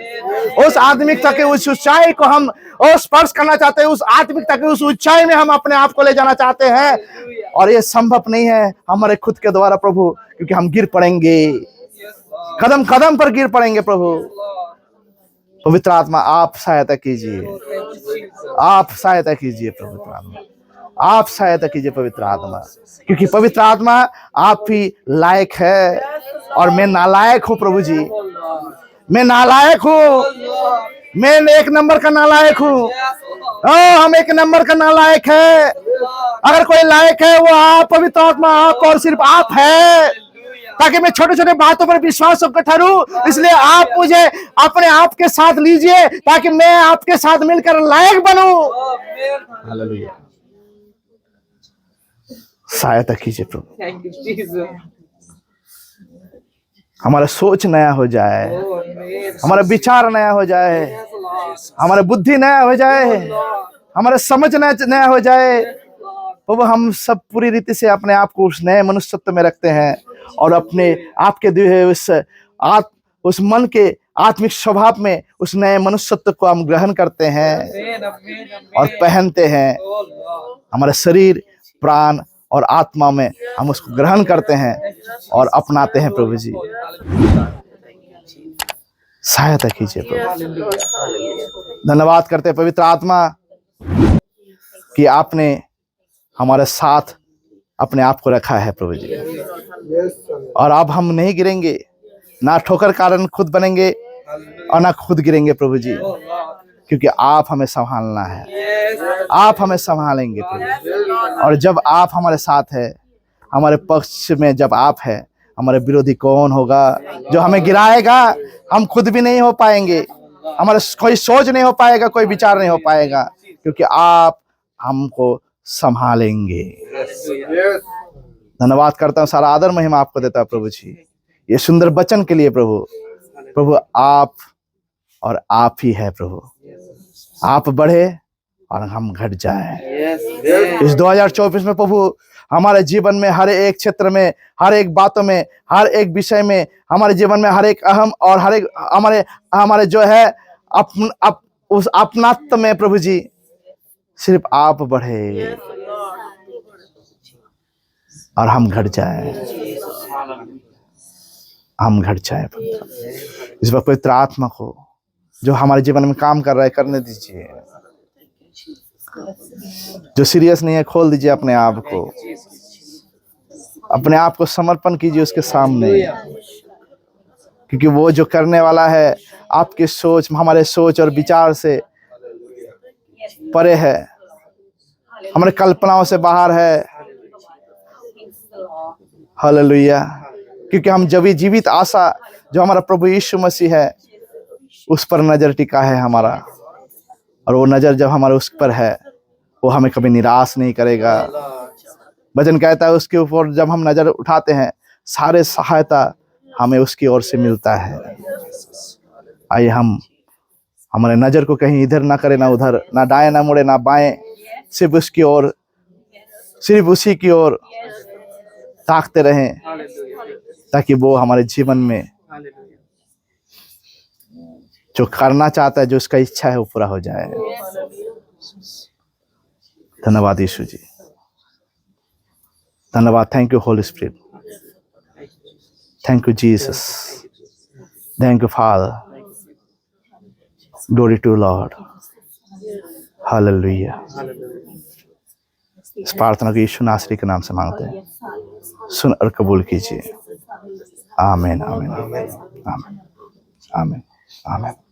Speaker 1: उस आत्मिकता के उस ऊंचाई को हम स्पर्श करना चाहते हैं, उस आत्मिकता के उस ऊंचाई में हम अपने आप को ले जाना चाहते हैं। और ये संभव नहीं है हमारे खुद के द्वारा प्रभु, क्योंकि हम गिर पड़ेंगे, कदम कदम पर गिर पड़ेंगे प्रभु। पवित्र आत्मा, आप सहायता कीजिए, आप सहायता कीजिए पवित्र आत्मा, आप सहायता कीजिए पवित्र आत्मा, क्योंकि पवित्र आत्मा आप ही लायक है और मैं नालायक हूँ प्रभु जी। मैं नालायक हूँ, मैं एक नंबर का नालायक हूँ। हम एक नंबर का नालायक है। अगर कोई लायक है वो आप पवित्र आत्मा, आप और सिर्फ आप है, ताकि मैं छोटे छोटे बातों पर विश्वास कर ठहरूं। इसलिए आप मुझे अपने आप के साथ लीजिए ताकि मैं आपके साथ मिलकर लायक बनूं। हालेलुया। सहायता कीजिए प्रभु, हमारा सोच नया हो जाए, हमारा विचार नया हो जाए, हमारा बुद्धि नया हो जाए, हमारा समझ नया हो जाए। प्रभु हम सब पूरी रीति से अपने आप को उस नए मनुष्यत्व में रखते हैं और अपने आपके दिए हुए उस मन के आत्मिक स्वभाव में उस नए मनुष्यत्व को हम ग्रहण करते हैं और पहनते हैं। हमारे शरीर, प्राण और आत्मा में हम उसको ग्रहण करते हैं और अपनाते हैं प्रभु जी। सहायता कीजिए प्रभु। धन्यवाद करते हैं पवित्र आत्मा कि आपने हमारे साथ अपने आप को रखा है प्रभु जी। और अब हम नहीं गिरेंगे, ना ठोकर कारण खुद बनेंगे और ना खुद गिरेंगे प्रभु जी, क्योंकि आप हमें संभालना है, आप हमें संभालेंगे प्रभु। और जब आप हमारे साथ है, हमारे पक्ष में जब आप है, हमारे विरोधी कौन होगा जो हमें गिराएगा? हम खुद भी नहीं हो पाएंगे, हमारा कोई सोच नहीं हो पाएगा, कोई विचार नहीं हो पाएगा, क्योंकि आप हमको संभालेंगे। धन्यवाद करता हूँ, सारा आदर महिमा आपको देता है प्रभु जी, ये सुंदर वचन के लिए प्रभु। प्रभु आप और आप ही है प्रभु, आप बढ़े और हम घट जाए। इस 2024 में प्रभु हमारे जीवन में हर एक क्षेत्र में, हर एक बातों में, हर एक विषय में, हमारे जीवन में हर एक अहम और हर एक हमारे जो है उस अपनात्व में प्रभु जी सिर्फ आप बढ़े। और हम घट जाए, हम घट जाए। इस वक्त पवित्र आत्मा को जो हमारे जीवन में काम कर रहा है करने दीजिए। जो सीरियस नहीं है खोल दीजिए अपने आप को, अपने आप को समर्पण कीजिए उसके सामने, क्योंकि वो जो करने वाला है आपके सोच, हमारे सोच और विचार से परे है, हमारे कल्पनाओं से बाहर है। हालेलुया। क्योंकि हम जब भी जीवित आशा जो हमारा प्रभु यीशु मसीह है उस पर नजर टिका है हमारा, और वो नजर जब हमारे उस पर है वो हमें कभी निराश नहीं करेगा। वचन कहता है उसके ऊपर जब हम नजर उठाते हैं सारे सहायता हमें उसकी ओर से मिलता है। आइए हम हमारे नजर को कहीं इधर ना करें ना उधर, ना दाएं ना मुड़े ना बाएं, सिर्फ उसकी ओर, सिर्फ उसी की ओर ताकते रहें, ताकि वो हमारे जीवन में जो करना चाहता है, जो उसका इच्छा है वो पूरा हो जाए। धन्यवाद यीशु जी, धन्यवाद। Thank you Holy Spirit, thank you Jesus, thank you Father, glory to Lord. Hallelujah. इस प्रार्थना को यीशु नासरी के नाम से मांगते हैं, सुन और कबूल कीजिए। आमीन आमीन आमीन आमीन आमीन आमीन।